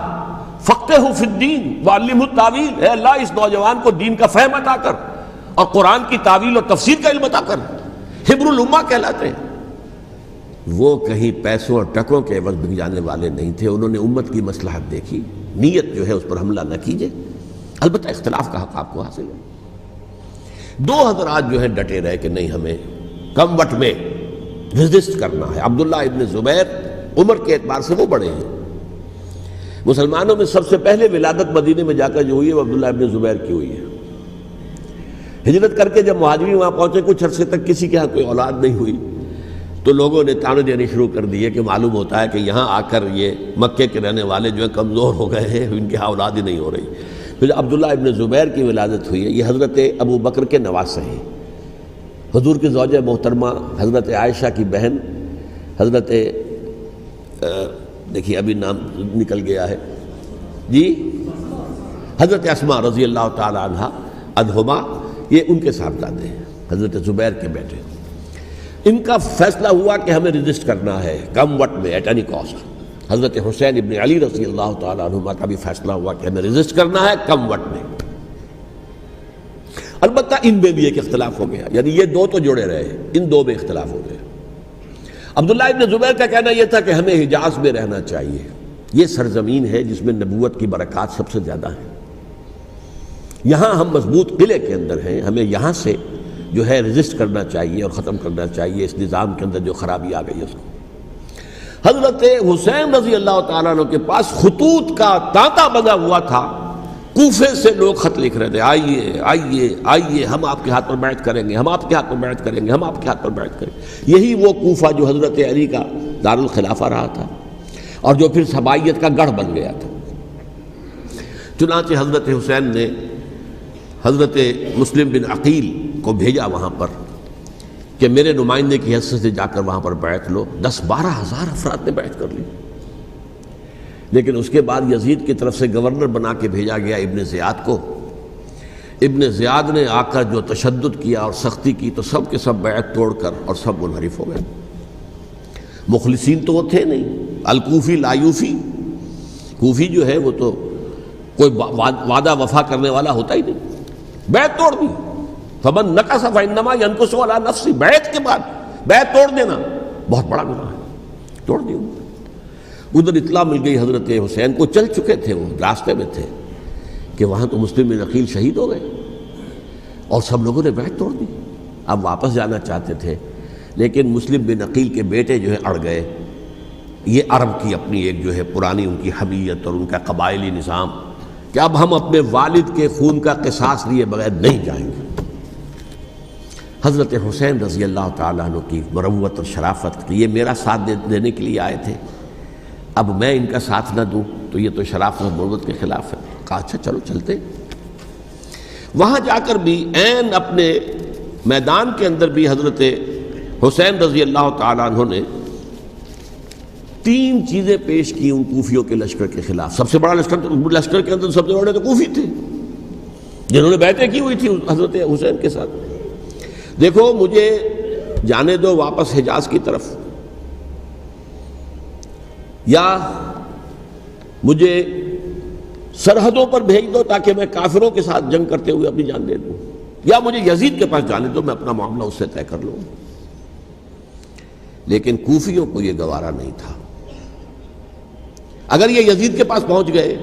فقہہ فی الدین وعلمہ التاویل، اے اللہ اس نوجوان کو دین کا فہم عطا کر اور قرآن کی تعویل اور تفسیر کا علم عطا کر۔ حبر الامہ کہلاتے ہیں۔ وہ کہیں پیسوں اور ٹکوں کے عوض بک جانے والے نہیں تھے، انہوں نے امت کی مصلحت دیکھی، نیت جو ہے اس پر حملہ نہ کیجیے، البتہ اختلاف کا حق آپ کو حاصل ہے۔ دو حضرات جو ہے ڈٹے رہے کہ نہیں، ہمیں کم وٹ میں ریزسٹ کرنا ہے۔ عبداللہ ابن زبیر عمر کے اعتبار سے وہ بڑے ہیں، مسلمانوں میں سب سے پہلے ولادت مدینے میں جا کر جو ہوئی ہے وہ عبداللہ ابن زبیر کی ہوئی ہے۔ ہجرت کر کے جب مہاجرین وہاں پہنچے، کچھ عرصے تک کسی کے ہاں کوئی اولاد نہیں ہوئی، تو لوگوں نے تانے دینے شروع کر دیے کہ معلوم ہوتا ہے کہ یہاں آ کر یہ مکے کے رہنے والے جو ہیں کمزور ہو گئے ہیں، ان کے ہاں اولاد ہی نہیں ہو رہی۔ پھر عبداللہ ابن زبیر کی ولادت ہوئی ہے، یہ حضرت ابو بکر کے نواسے ہیں، حضور کی زوجہ محترمہ حضرت عائشہ کی بہن حضرت دیکھیے ابھی نام نکل گیا ہے جی، حضرت اسماء رضی اللہ تعالی عنہا عنہما، یہ ان کے صاحبزادے ہیں، حضرت زبیر کے بیٹے۔ ان کا فیصلہ ہوا کہ ہمیں ریزسٹ کرنا ہے کم وقت میں، ایٹ اینی کاسٹ۔ حضرت حسین ابن علی رضی اللہ تعالی عنہما کا بھی فیصلہ ہوا کہ ہمیں ریزسٹ کرنا ہے کم وقت میں۔ البتہ ان میں بھی ایک اختلاف ہو گیا، یعنی یہ دو تو جڑے رہے، ان دو میں اختلاف ہو گیا۔ عبداللہ ابن زبیر کا کہنا یہ تھا کہ ہمیں حجاز میں رہنا چاہیے، یہ سرزمین ہے جس میں نبوت کی برکات سب سے زیادہ ہیں، یہاں ہم مضبوط قلعے کے اندر ہیں، ہمیں یہاں سے جو ہے ریزسٹ کرنا چاہیے اور ختم کرنا چاہیے اس نظام کے اندر جو خرابی آ گئی ہے اس کو۔ حضرت حسین رضی اللہ تعالیٰ عنہ کے پاس خطوط کا تانتا بنا ہوا تھا، کوفے سے لوگ خط لکھ رہے تھے، آئیے آئیے آئیے، ہم آپ کے ہاتھ پر بیعت کریں گے، ہم آپ کے ہاتھ پر بیعت کریں گے، ہم آپ کے ہاتھ پر بیعت کریں گے۔ یہی وہ کوفہ جو حضرت علی کا دارالخلافہ رہا تھا اور جو پھر سبائیت کا گڑھ بن گیا تھا۔ چنانچہ حضرت حسین نے حضرت مسلم بن عقیل کو بھیجا وہاں پر کہ میرے نمائندے کی حیثیت سے جا کر وہاں پر بیعت لو۔ 10-12 ہزار افراد نے بیعت کر لی، لیکن اس کے بعد یزید کی طرف سے گورنر بنا کے بھیجا گیا ابن زیاد کو۔ ابن زیاد نے آ کر جو تشدد کیا اور سختی کی تو سب کے سب بیعت توڑ کر اور سب منحرف ہو گئے۔ مخلصین تو وہ تھے نہیں، الکوفی لایوفی، کوفی جو ہے وہ تو کوئی وعدہ وفا کرنے والا ہوتا ہی نہیں، بیعت توڑ دی۔ فمن نقص فانما ينقص على نفسه، بیعت کے بعد بیعت توڑ دینا بہت بڑا گناہ ہے، توڑ دی۔ ادھر اطلاع مل گئی حضرت حسین کو، چل چکے تھے وہ، راستے میں تھے کہ وہاں تو مسلم بن عقیل شہید ہو گئے اور سب لوگوں نے بیعت توڑ دی۔ اب واپس جانا چاہتے تھے لیکن مسلم بن عقیل کے بیٹے جو ہے اڑ گئے۔ یہ عرب کی اپنی ایک جو ہے پرانی ان کی حمیت اور ان کا قبائلی نظام کہ اب ہم اپنے والد کے خون کا قصاص لیے بغیر نہیں جائیں گے۔ حضرت حسین رضی اللہ تعالیٰ عنہ کی مروت اور شرافت، یہ میرا ساتھ دینے کے لیے آئے تھے، اب میں ان کا ساتھ نہ دوں تو یہ تو شرافت اور مروت کے خلاف ہے۔ کہا اچھا چلو چلتے۔ وہاں جا کر بھی عین اپنے میدان کے اندر بھی حضرت حسین رضی اللہ تعالیٰ عنہ نے 3 چیزیں پیش کی ان کوفیوں کے لشکر کے خلاف۔ سب سے بڑا لشکر کے اندر سب سے بڑے تو کوفی تھے جنہوں نے بیعتیں کی ہوئی تھی حضرت حسین کے ساتھ۔ دیکھو مجھے جانے دو واپس حجاز کی طرف، یا مجھے سرحدوں پر بھیج دو تاکہ میں کافروں کے ساتھ جنگ کرتے ہوئے اپنی جان دے دوں، یا مجھے یزید کے پاس جانے دو، میں اپنا معاملہ اس سے طے کر لوں۔ لیکن کوفیوں کو یہ گوارا نہیں تھا۔ اگر یہ یزید کے پاس پہنچ گئے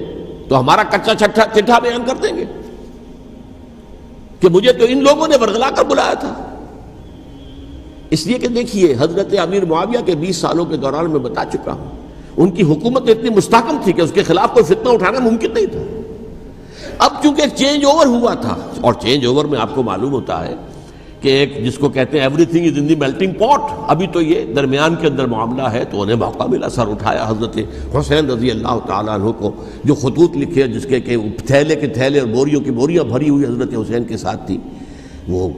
تو ہمارا کچا چٹھا بیان کر دیں گے کہ مجھے تو ان لوگوں نے ورغلا کر بلایا تھا۔ اس لیے کہ دیکھیے حضرت امیر معاویہ کے 20 سالوں کے دوران میں بتا چکا ہوں، ان کی حکومت اتنی مستحکم تھی کہ اس کے خلاف کوئی فتنہ اٹھانا ممکن نہیں تھا۔ اب چونکہ ایک چینج اوور ہوا تھا، اور چینج اوور میں آپ کو معلوم ہوتا ہے کہ ایک جس کو کہتے ہیں every thing is in the melting پاٹ، ابھی تو یہ درمیان کے اندر معاملہ ہے، تو انہیں موقع ملا، سر اٹھایا حضرت حسین رضی اللہ تعالیٰ عنہ کو، جو خطوط لکھے جس کے کہ تھیلے کے تھیلے اور بوریوں کی بوریاں بھری ہوئی حضرت حسین کے ساتھ تھی، وہ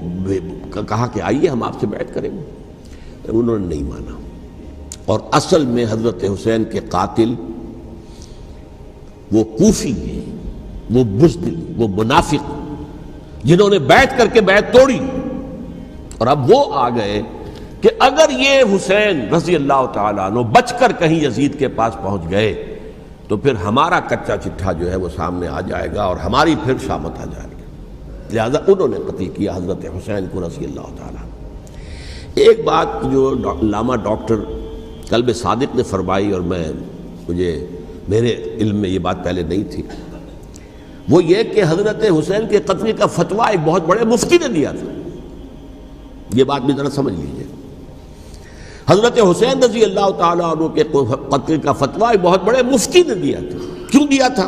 کہا کہ آئیے ہم آپ سے بیعت کریں گے۔ انہوں نے نہیں مانا، اور اصل میں حضرت حسین کے قاتل وہ کوفی ہیں، وہ بزدل، وہ منافق، جنہوں نے بیعت کر کے بیعت توڑی، اور اب وہ آ گئے کہ اگر یہ حسین رضی اللہ تعالیٰ عنہ بچ کر کہیں یزید کے پاس پہنچ گئے تو پھر ہمارا کچا چٹھا جو ہے وہ سامنے آ جائے گا اور ہماری پھر شامت آ جائے گی، لہذا انہوں نے قتل کیا حضرت حسین کو رضی اللہ تعالیٰ عنہ۔ ایک بات جو علامہ ڈاکٹر قلب صادق نے فرمائی، اور میرے علم میں یہ بات پہلے نہیں تھی، وہ یہ کہ حضرت حسین کے قتل کا فتویٰ ایک بہت بڑے مفتی نے دیا تھا۔ یہ بات بھی ذرا سمجھ لیجیے، حضرت حسین رضی اللہ تعالیٰ عنہ کے قتل کا فتویٰ ایک بہت بڑے مفتی نے دیا تھا۔ کیوں دیا تھا؟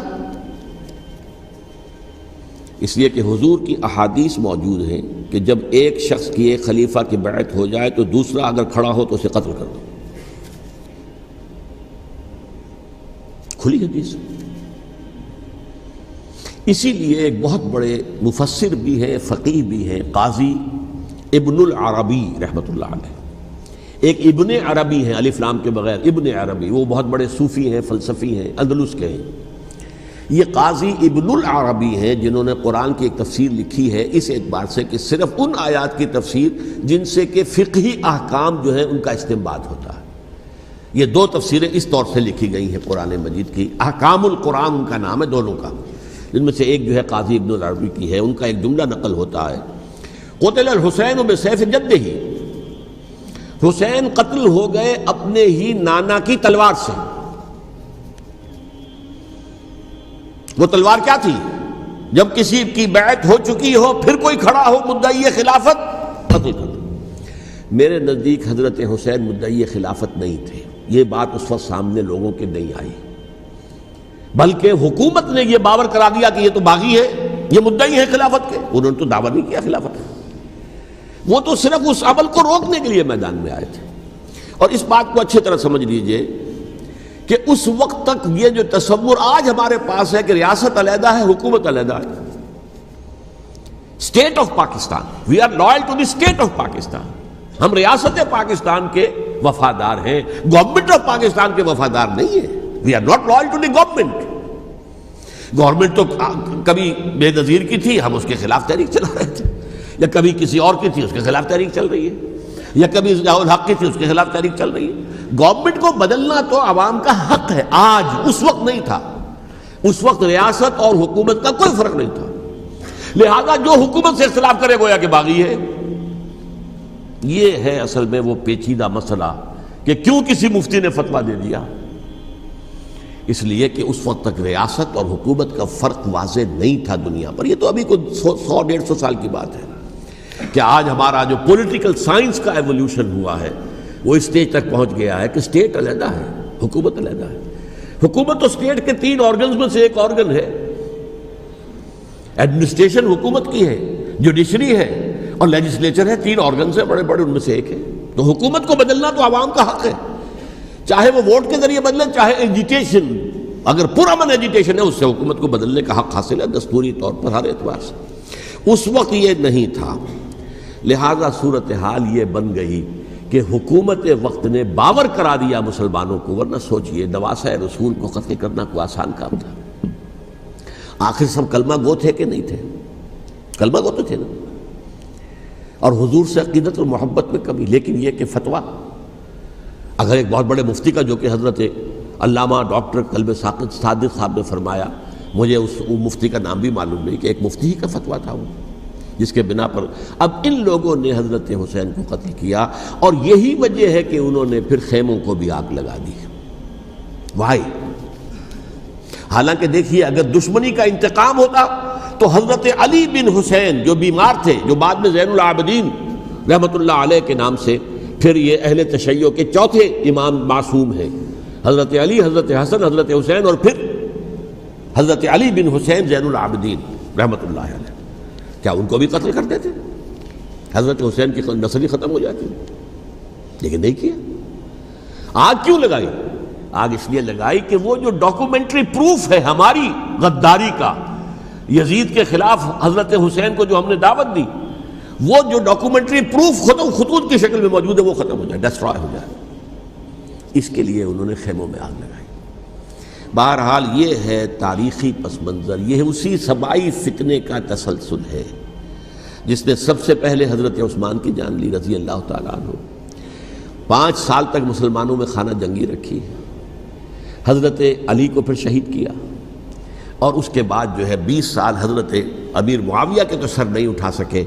اس لیے کہ حضور کی احادیث موجود ہیں کہ جب ایک شخص کی ایک خلیفہ کی بیعت ہو جائے تو دوسرا اگر کھڑا ہو تو اسے قتل کر دو، کھلی حدیث۔ اسی لیے ایک بہت بڑے مفسر بھی ہیں، فقیہ بھی ہیں، قاضی ابن العربی رحمۃ اللہ علیہ، ایک ابن عربی ہیں الف لام کے بغیر، ابن عربی، وہ بہت بڑے صوفی ہیں، فلسفی ہیں، اندلس کے ہیں۔ یہ قاضی ابن العربی ہیں جنہوں نے قرآن کی ایک تفسیر لکھی ہے اس اعتبار سے کہ صرف ان آیات کی تفسیر جن سے کہ فقہی احکام جو ہیں ان کا استنباط ہوتا ہے۔ یہ دو تفسیریں اس طور سے لکھی گئی ہیں قرآن مجید کی، احکام القرآن ان کا نام ہے دونوں کا، جن میں سے ایک جو ہے قاضی ابن العربی کی ہے۔ ان کا ایک جملہ نقل ہوتا ہے، قتل الحسین بسیف جدہ، حسین قتل ہو گئے اپنے ہی نانا کی تلوار سے۔ وہ تلوار کیا تھی؟ جب کسی کی بیعت ہو چکی ہو پھر کوئی کھڑا ہو مدعی خلافت، قتل کر دو۔ میرے نزدیک حضرت حسین مدعی خلافت نہیں تھے، یہ بات اس وقت سامنے لوگوں کے نہیں آئی، بلکہ حکومت نے یہ باور کرا دیا کہ یہ تو باغی ہے، یہ مدعی ہے خلافت کے۔ انہوں نے تو دعویٰ نہیں کیا خلافت کا، وہ تو صرف اس عمل کو روکنے کے لیے میدان میں آئے تھے۔ اور اس بات کو اچھی طرح سمجھ لیجئے کہ اس وقت تک یہ جو تصور آج ہمارے پاس ہے کہ ریاست علیحدہ ہے، حکومت علیحدہ ہے، state of Pakistan, we are loyal to the state of Pakistan, ہم ریاست پاکستان کے وفادار ہیں، گورنمنٹ آف پاکستان کے وفادار نہیں ہیں۔ We are not loyal to the government. Government تو کبھی بے نظیر کی تھی، ہم اس کے خلاف تحریک چلا رہے تھے، یا کبھی کسی اور کی تھی اس کے خلاف تحریک چل رہی ہے، یا کبھی ضیاء الحق کی تھی اس کے خلاف تحریک چل رہی ہے۔ گورنمنٹ کو بدلنا تو عوام کا حق ہے، آج، اس وقت نہیں تھا۔ اس وقت ریاست اور حکومت کا کوئی فرق نہیں تھا، لہذا جو حکومت سے اختلاف کرے گویا کہ باغی ہے۔ یہ ہے اصل میں وہ پیچیدہ مسئلہ کہ کیوں کسی مفتی نے فتویٰ دے دیا، اس لیے کہ اس وقت تک ریاست اور حکومت کا فرق واضح نہیں تھا دنیا پر۔ یہ تو ابھی کوئی 100-150 سال کی بات ہے کہ آج ہمارا جو پولیٹیکل سائنس کا ایولیوشن ہوا ہے وہ اس اسٹیج تک پہنچ گیا ہے کہ اسٹیٹ علیحدہ ہے، حکومت علیحدہ ہے۔ حکومت تو اسٹیٹ کے 3 آرگنز میں سے ایک آرگن ہے، ایڈمنسٹریشن حکومت کی ہے، جوڈیشری ہے اور لیجسلیچر ہے، 3 آرگنز ہیں بڑے بڑے، ان میں سے ایک ہے۔ تو حکومت کو بدلنا تو عوام کا حق ہے، چاہے وہ ووٹ کے ذریعے بدلیں، چاہے ایجیٹیشن، اگر پرامن ایجیٹیشن ہے اس سے حکومت کو بدلنے کا حق حاصل ہے دستوری طور پر ہر اعتبار سے۔ اس وقت یہ نہیں تھا، لہذا صورتحال یہ بن گئی کہ حکومت وقت نے باور کرا دیا مسلمانوں کو، ورنہ سوچئے نواسۂ رسول کو قتل کرنا کوئی آسان کام تھا؟ آخر سب کلمہ گو تھے کہ نہیں تھے؟ کلمہ گو تو تھے نا، اور حضور سے عقیدت اور محبت میں کمی، لیکن یہ کہ فتویٰ اگر ایک بہت بڑے مفتی کا، جو کہ حضرت علامہ ڈاکٹر قلب صادق صاحب نے فرمایا، مجھے اس مفتی کا نام بھی معلوم نہیں، کہ ایک مفتی ہی کا فتویٰ تھا وہ، جس کے بنا پر اب ان لوگوں نے حضرت حسین کو قتل کیا، اور یہی وجہ ہے کہ انہوں نے پھر خیموں کو بھی آگ لگا دی۔ وائی، حالانکہ دیکھیے اگر دشمنی کا انتقام ہوتا تو حضرت علی بن حسین جو بیمار تھے، جو بعد میں زین العابدین رحمۃ اللہ علیہ کے نام سے پھر یہ اہل تشیع کے چوتھے امام معصوم ہیں، حضرت علی، حضرت حسن، حضرت حسین، اور پھر حضرت علی بن حسین زین العابدین رحمۃ اللہ علیہ، کیا ان کو بھی قتل کر دیتے؟ حضرت حسین کی نسل ہی ختم ہو جاتی، لیکن نہیں کیا۔ آگ کیوں لگائی؟ آگ اس لیے لگائی کہ وہ جو ڈاکومنٹری پروف ہے ہماری غداری کا یزید کے خلاف حضرت حسین کو جو ہم نے دعوت دی، وہ جو ڈاکومنٹری پروف خطوط کی شکل میں موجود ہے وہ ختم ہو جائے، ڈسٹرائے ہو جائے۔ اس کے لیے انہوں نے خیموں میں آگ لگائی۔ بہرحال یہ ہے تاریخی پس منظر، یہ اسی سبائی فتنے کا تسلسل ہے جس نے سب سے پہلے حضرت عثمان کی جان لی رضی اللہ تعالیٰ عنہ، 5 سال تک مسلمانوں میں خانہ جنگی رکھی. حضرت علی کو پھر شہید کیا، اور اس کے بعد جو ہے 20 سال حضرت امیر معاویہ کے تو سر نہیں اٹھا سکے،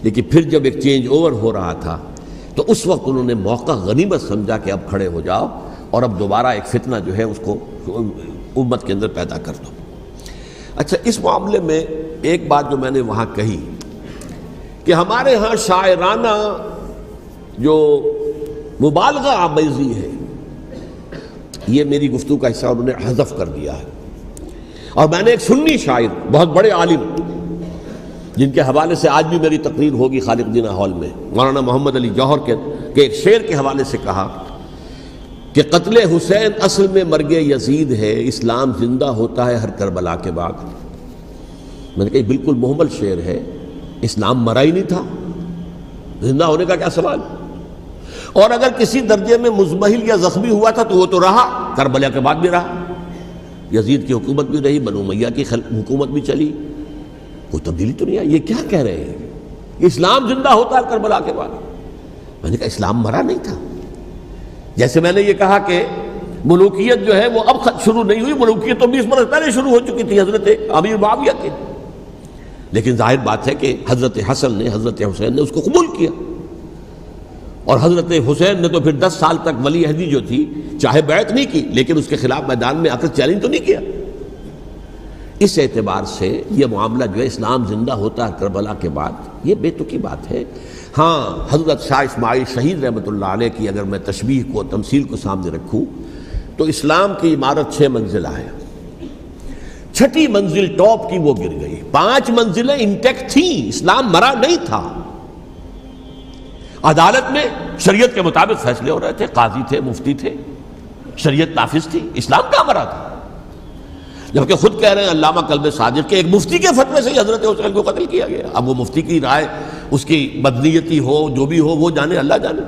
لیکن پھر جب ایک چینج اوور ہو رہا تھا تو اس وقت انہوں نے موقع غنیمت سمجھا کہ اب کھڑے ہو جاؤ اور اب دوبارہ ایک فتنہ جو ہے اس کو امت کے اندر پیدا کر دو. اچھا، اس معاملے میں ایک بات جو میں نے وہاں کہی کہ ہمارے ہاں شاعرانہ جو مبالغہ آمیزی ہے، یہ میری گفتگو کا حصہ انہوں نے حذف کر دیا ہے. اور میں نے ایک سنی شاعر، بہت بڑے عالم، جن کے حوالے سے آج بھی میری تقریر ہوگی خالق جناح ہال میں، مولانا محمد علی جوہر کے ایک شعر کے حوالے سے کہا کہ قتل حسین اصل میں مرگ یزید ہے، اسلام زندہ ہوتا ہے ہر کربلا کے بعد. میں نے کہا بالکل محمل شعر ہے، اسلام مرا ہی نہیں تھا، زندہ ہونے کا کیا سوال. اور اگر کسی درجے میں مزمحل یا زخمی ہوا تھا تو وہ تو رہا، کربلا کے بعد بھی رہا، یزید کی حکومت بھی رہی، بنو امیہ کی حکومت بھی چلی، کوئی تبدیلی تو نہیں آئی. یہ کیا کہہ رہے ہیں؟ اسلام زندہ ہوتا ہے کربلا کے بعد. میں نے کہا اسلام مرا نہیں تھا. جیسے میں نے یہ کہا کہ ملوکیت جو ہے وہ اب شروع نہیں ہوئی، ملوکیت تو 20 برس پہلے شروع ہو چکی تھی حضرت امیر معاویہ کے. لیکن ظاہر بات ہے کہ حضرت حسن نے، حضرت حسین نے اس کو قبول کیا، اور حضرت حسین نے تو پھر 10 سال تک ولی عہدی جو تھی چاہے بیعت نہیں کی لیکن اس کے خلاف میدان میں آ کر چیلنج تو نہیں کیا. اس اعتبار سے یہ معاملہ جو ہے اسلام زندہ ہوتا ہے کربلا کے بعد، یہ بے تکی بات ہے. ہاں، حضرت شاہ اسماعیل شہید رحمۃ اللہ علیہ کی اگر میں تشبیہ کو، تمثیل کو سامنے رکھوں تو اسلام کی عمارت 6 منزلہ ہے، 6ٹھی منزل ٹاپ کی وہ گر گئی، 5 منزلیں انٹیکٹ تھیں، اسلام مرا نہیں تھا. عدالت میں شریعت کے مطابق فیصلے ہو رہے تھے، قاضی تھے، مفتی تھے، شریعت نافذ تھی، اسلام کہاں مرا تھا. جبکہ خود کہہ رہے ہیں علامہ کلب صادق کے ایک مفتی کے فتوے سے ہی حضرت حسین کو قتل کیا گیا. اب وہ مفتی کی رائے، اس کی بدنیتی ہو، جو بھی ہو، وہ جانے، اللہ جانے.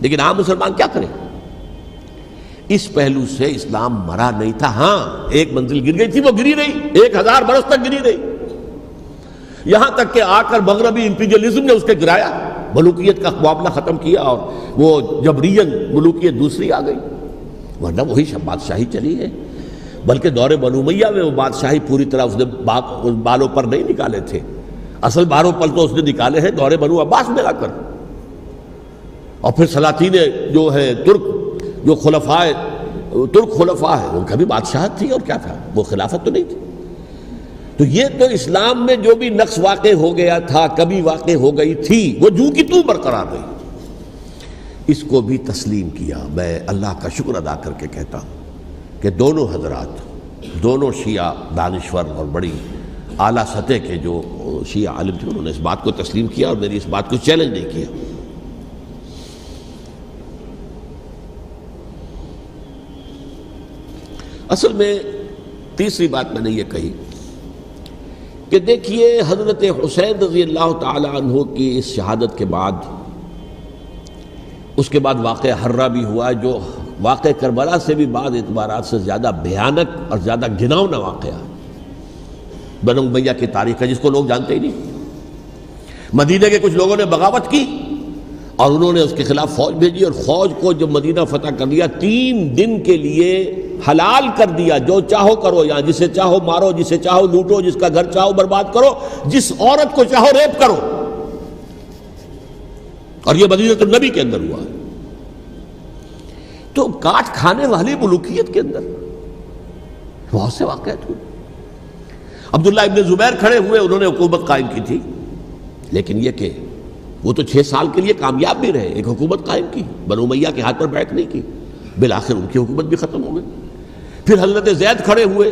لیکن عام مسلمان کیا کریں؟ اس پہلو سے اسلام مرا نہیں تھا. ہاں، ایک منزل گر گئی تھی، وہ گری رہی، 1000 برس تک گری رہی، یہاں تک کہ آ کر مغربی امپیریلزم نے اس کے گرایا، ملوکیت کا معاملہ ختم کیا، اور وہ جبرین ملوکیت دوسری آ گئی. ورنہ وہی بادشاہی چلی ہے. بلکہ دور بنو امیہ میں وہ بادشاہی پوری طرح اس نے بالوں پر نہیں نکالے تھے، اصل بالوں پر تو اس نے نکالے ہیں دور بنو عباس میں آ کر. اور پھر سلاطین جو ہے ترک، جو ترک خلفاء ہے، ان کا بھی بادشاہت تھی، اور کیا تھا، وہ خلافت تو نہیں تھی. تو یہ تو اسلام میں جو بھی نقص واقع ہو گیا تھا، کبھی واقع ہو گئی تھی، وہ جو کی تو برقرار رہی. اس کو بھی تسلیم کیا. میں اللہ کا شکر ادا کر کے کہتا ہوں کہ دونوں حضرات، دونوں شیعہ دانشور اور بڑی اعلیٰ سطح کے جو شیعہ عالم تھے، انہوں نے اس بات کو تسلیم کیا اور میری اس بات کو چیلنج نہیں کیا. اصل میں تیسری بات میں نے یہ کہی کہ دیکھیے حضرت حسین رضی اللہ تعالی عنہ کی اس شہادت کے بعد، اس کے بعد واقعہ حرہ بھی ہوا، جو واقع کربلا سے بھی بعض اعتبارات سے زیادہ بھیانک اور زیادہ گھناؤنا واقعہ بنو امیہ کی تاریخ ہے، جس کو لوگ جانتے ہی نہیں. مدینہ کے کچھ لوگوں نے بغاوت کی اور انہوں نے اس کے خلاف فوج بھیجی، اور فوج کو جب مدینہ فتح کر لیا، 3 دن کے لیے حلال کر دیا، جو چاہو کرو، یہاں جسے چاہو مارو، جسے چاہو لوٹو، جس کا گھر چاہو برباد کرو، جس عورت کو چاہو ریپ کرو. اور یہ مدینہ النبی کے اندر ہوا. تو کاٹ کھانے والی ملوکیت کے اندر بہت سے واقعات ہوئے. عبداللہ ابن زبیر کھڑے ہوئے، انہوں نے حکومت قائم کی تھی، لیکن یہ کہ وہ تو 6 سال کے لیے کامیاب بھی رہے، ایک حکومت قائم کی، بنو امیہ کے ہاتھ پر بیعت نہیں کی، بالآخر ان کی حکومت بھی ختم ہو گئی. پھر حضرت زید کھڑے ہوئے،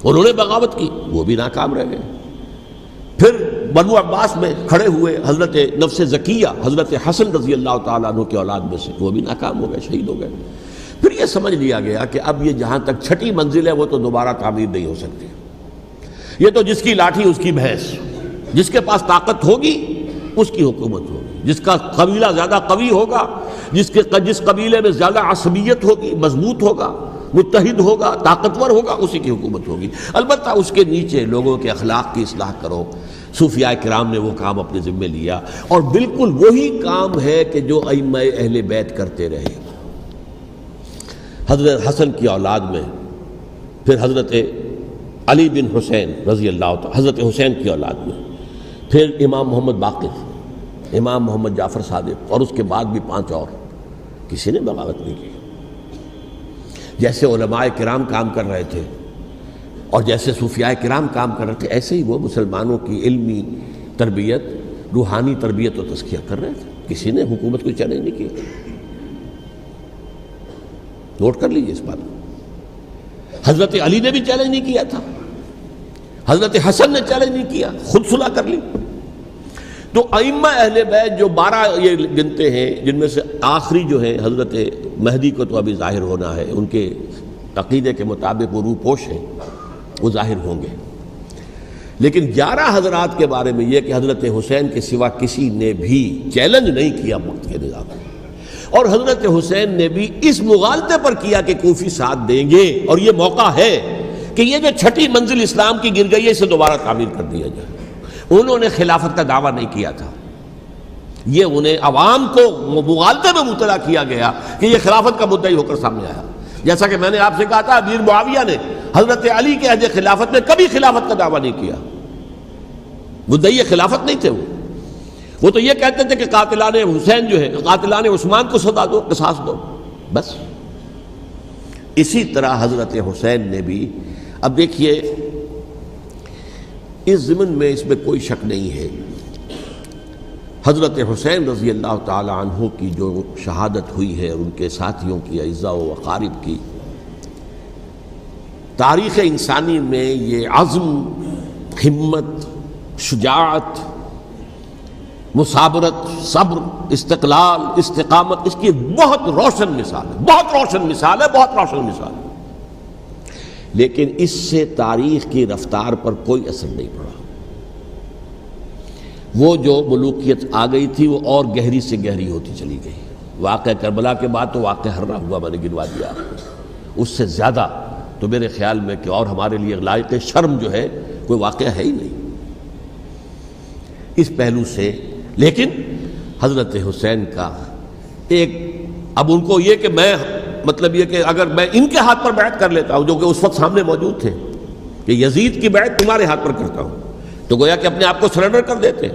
انہوں نے بغاوت کی، وہ بھی ناکام رہ گئے. پھر بنو عباس میں کھڑے ہوئے حضرت نفس زکیہ، حضرت حسن رضی اللہ تعالیٰ عنہ کے اولاد میں سے، وہ بھی ناکام ہو گئے، شہید ہو گئے. پھر یہ سمجھ لیا گیا کہ اب یہ جہاں تک 6ٹھی منزل ہے وہ تو دوبارہ تعمیر نہیں ہو سکتی. یہ تو جس کی لاٹھی اس کی بھینس، جس کے پاس طاقت ہوگی اس کی حکومت ہوگی، جس کا قبیلہ زیادہ قوی ہوگا، جس قبیلے میں زیادہ عصبیت ہوگی، مضبوط ہوگا، متحد ہوگا، طاقتور ہوگا، اسی کی حکومت ہوگی. البتہ اس کے نیچے لوگوں کے اخلاق کی اصلاح کرو، صوفیاء کرام نے وہ کام اپنے ذمے لیا، اور بالکل وہی کام ہے کہ جو ائمہ اہل بیت کرتے رہے۔ حضرت حسن کی اولاد میں پھر حضرت علی بن حسین رضی اللہ تعالی، حضرت حسین کی اولاد میں پھر امام محمد باقر، امام محمد جعفر صادق، اور اس کے بعد بھی 5 اور، کسی نے بغاوت نہیں کی۔ جیسے علماء کرام کام کر رہے تھے اور جیسے صوفیاء کرام کام کر رہے تھے، ایسے ہی وہ مسلمانوں کی علمی تربیت، روحانی تربیت و تزکیہ کر رہے تھے۔ کسی نے حکومت کو چیلنج نہیں کیا۔ نوٹ کر لیجیے اس بات کو۔ حضرت علی نے بھی چیلنج نہیں کیا تھا، حضرت حسن نے چیلنج نہیں کیا، خود صلح کر لی۔ تو ائمہ اہل بیت جو 12 یہ گنتے ہیں، جن میں سے آخری جو ہے حضرت مہدی کو تو ابھی ظاہر ہونا ہے، ان کے عقیدے کے مطابق وہ روح پوش ہیں، وہ ظاہر ہوں گے، لیکن 11 حضرات کے بارے میں یہ کہ حضرت حسین کے سوا کسی نے بھی چیلنج نہیں کیا وقت کے نظام میں، اور حضرت حسین نے بھی اس مغالطے پر کیا کہ کوفی ساتھ دیں گے، اور یہ موقع ہے کہ یہ جو 6ٹھی منزل اسلام کی گر گئی ہے اسے دوبارہ تعمیر کر دیا جائے۔ انہوں نے خلافت کا دعویٰ نہیں کیا تھا، یہ انہیں عوام کو مغالطے میں مبتلا کیا گیا کہ یہ خلافت کا مدعی ہو کر سامنے آیا۔ جیسا کہ میں نے آپ سے کہا تھا، امیر معاویہ نے حضرت علی کے عہد خلافت میں کبھی خلافت کا دعویٰ نہیں کیا، مدعی خلافت نہیں تھے وہ تو یہ کہتے تھے کہ قاتلان حسین جو ہے، قاتلان عثمان کو سزا دو، قصاص دو، بس۔ اسی طرح حضرت حسین نے بھی، اب دیکھیے اس ضمن میں اس میں کوئی شک نہیں ہے، حضرت حسین رضی اللہ تعالی عنہ کی جو شہادت ہوئی ہے، اور ان کے ساتھیوں کی، اعزاء و اقارب کی، تاریخ انسانی میں یہ عزم، ہمت، شجاعت، مثابرت، صبر، استقلال، استقامت، اس کی بہت روشن مثال ہے، بہت روشن مثال ہے، بہت روشن مثال ہے، لیکن اس سے تاریخ کی رفتار پر کوئی اثر نہیں پڑا۔ وہ جو ملوکیت آ گئی تھی وہ اور گہری سے گہری ہوتی چلی گئی۔ واقعہ کربلا کے بعد تو واقعہ ہررا ہوا میں نے گنوا دیا، اس سے زیادہ تو میرے خیال میں کہ اور ہمارے لیے لائق شرم جو ہے کوئی واقعہ ہے ہی نہیں اس پہلو سے۔ لیکن حضرت حسین کا ایک، اب ان کو یہ کہ میں، مطلب یہ کہ اگر میں ان کے ہاتھ پر بیعت کر لیتا ہوں، جو کہ اس وقت سامنے موجود تھے، کہ یزید کی بیعت تمہارے ہاتھ پر کرتا ہوں، تو گویا کہ اپنے آپ کو سرنڈر کر دیتے۔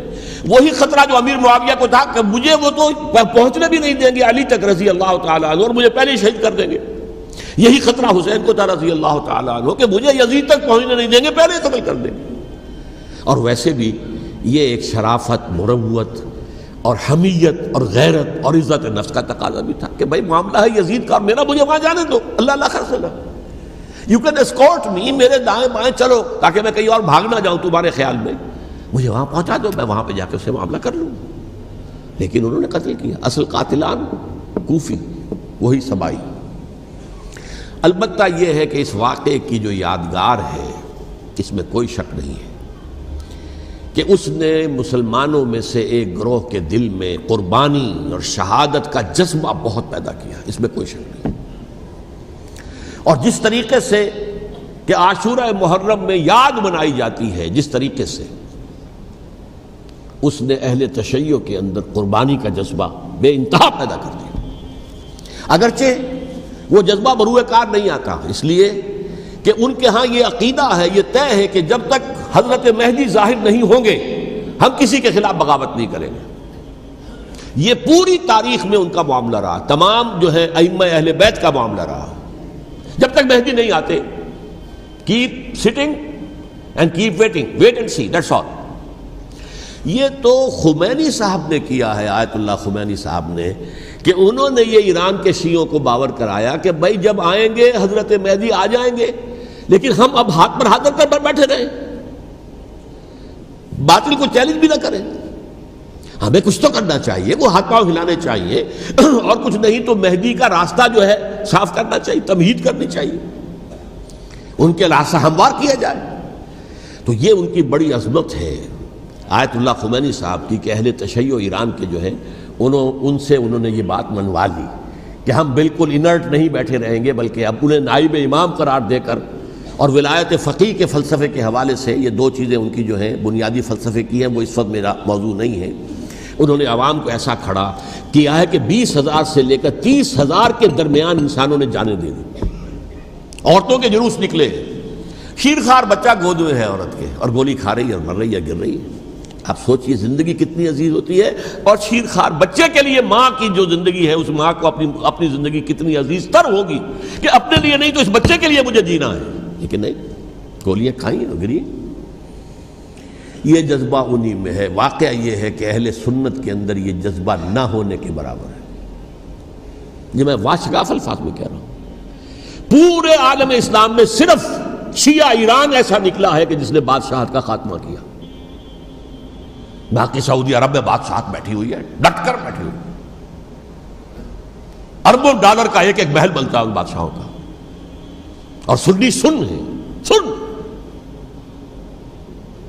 وہی خطرہ جو امیر معاویہ کو تھا کہ مجھے وہ تو پہنچنے بھی نہیں دیں گے علی تک رضی اللہ تعالیٰ عنہ، اور مجھے پہلے ہی شہید کر دیں گے، یہی خطرہ حسین کو تھا رضی اللہ تعالیٰ عنہ کہ مجھے یزید تک پہنچنے نہیں دیں گے، پہلے ہی قتل کر دیں گے۔ اور ویسے بھی یہ ایک شرافت، مروت اور حمیت اور غیرت اور عزت نفس کا تقاضا بھی تھا کہ بھائی معاملہ ہے یزید کا، میرا مجھے وہاں جانے دو، اللہ اللہ خرسلہ، یو کین اسکورٹ می، میرے دائیں بائیں چلو تاکہ میں کہیں اور بھاگ نہ جاؤں تمہارے خیال میں، مجھے وہاں پہنچا دو، میں وہاں پہ جا کے اسے معاملہ کر لوں۔ لیکن انہوں نے قتل کیا، اصل قاتلان کوفی، وہی سبائی۔ البتہ یہ ہے کہ اس واقعے کی جو یادگار ہے، اس میں کوئی شک نہیں ہے کہ اس نے مسلمانوں میں سے ایک گروہ کے دل میں قربانی اور شہادت کا جذبہ بہت پیدا کیا، اس میں کوئی شک نہیں۔ اور جس طریقے سے کہ عاشورہ محرم میں یاد منائی جاتی ہے، جس طریقے سے اس نے اہل تشیع کے اندر قربانی کا جذبہ بے انتہا پیدا کر دیا، اگرچہ وہ جذبہ بروئے کار نہیں آتا، اس لیے کہ ان کے ہاں یہ عقیدہ ہے، یہ طے ہے کہ جب تک حضرت مہدی ظاہر نہیں ہوں گے ہم کسی کے خلاف بغاوت نہیں کریں گے۔ یہ پوری تاریخ میں ان کا معاملہ رہا، تمام جو ہے ائمہ اہل بیت کا معاملہ رہا، جب تک مہدی نہیں آتے keep sitting and keep waiting, wait and see, that's all. یہ تو خمینی صاحب نے کیا ہے، آیت اللہ خمینی صاحب نے، کہ انہوں نے یہ ایران کے شیعوں کو باور کرایا کہ بھائی جب آئیں گے حضرت مہدی آ جائیں گے، لیکن ہم اب ہاتھ پر ہاتھ رکھ کر بیٹھے رہیں، باطل کو چیلنج بھی نہ کریں، ہمیں کچھ تو کرنا چاہیے، وہ ہاتھ پاؤں ہلانے چاہیے، اور کچھ نہیں تو مہدی کا راستہ جو ہے صاف کرنا چاہیے، تمہید کرنی چاہیے، ان کے راستہ ہموار کیا جائے۔ تو یہ ان کی بڑی عظمت ہے آیت اللہ خمینی صاحب کی کہ اہل تشیع ایران کے جو ہے ان سے انہوں نے یہ بات منوا لی کہ ہم بالکل انرٹ نہیں بیٹھے رہیں گے، بلکہ اب انہیں نائب امام قرار دے کر اور ولایت فقیہ کے فلسفے کے حوالے سے یہ دو چیزیں ان کی جو ہیں بنیادی فلسفے کی ہیں، وہ اس وقت میرا موضوع نہیں ہے۔ انہوں نے عوام کو ایسا کھڑا کیا ہے کہ 20,000 سے لے کر 30,000 کے درمیان انسانوں نے جانیں دے دی، عورتوں کے جلوس نکلے، شیرخوار بچہ گود میں ہے عورت کے، اور گولی کھا رہی ہے اور مر رہی ہے، گر رہی ہے۔ آپ سوچئے زندگی کتنی عزیز ہوتی ہے، اور شیرخوار بچے کے لیے ماں کی جو زندگی ہے، اس ماں کو اپنی زندگی کتنی عزیز تر ہوگی کہ اپنے لیے نہیں تو اس بچے کے لیے مجھے جینا ہے، لیکن نہیں، گولیاں کھائیں اور گری۔ یہ جذبہ انہی میں ہے۔ واقعہ یہ ہے کہ اہل سنت کے اندر یہ جذبہ نہ ہونے کے برابر ہے۔ یہ میں واشگاف الفاظ میں کہہ رہا ہوں۔ پورے عالم اسلام میں صرف شیعہ ایران ایسا نکلا ہے کہ جس نے بادشاہت کا خاتمہ کیا، باقی سعودی عرب میں بادشاہت بیٹھی ہوئی ہے، ڈٹ کر بیٹھی ہوئی، اربوں ڈالر کا ایک ایک محل بنتا ہے ان بادشاہوں کا، اور سنی سن ہے، سن،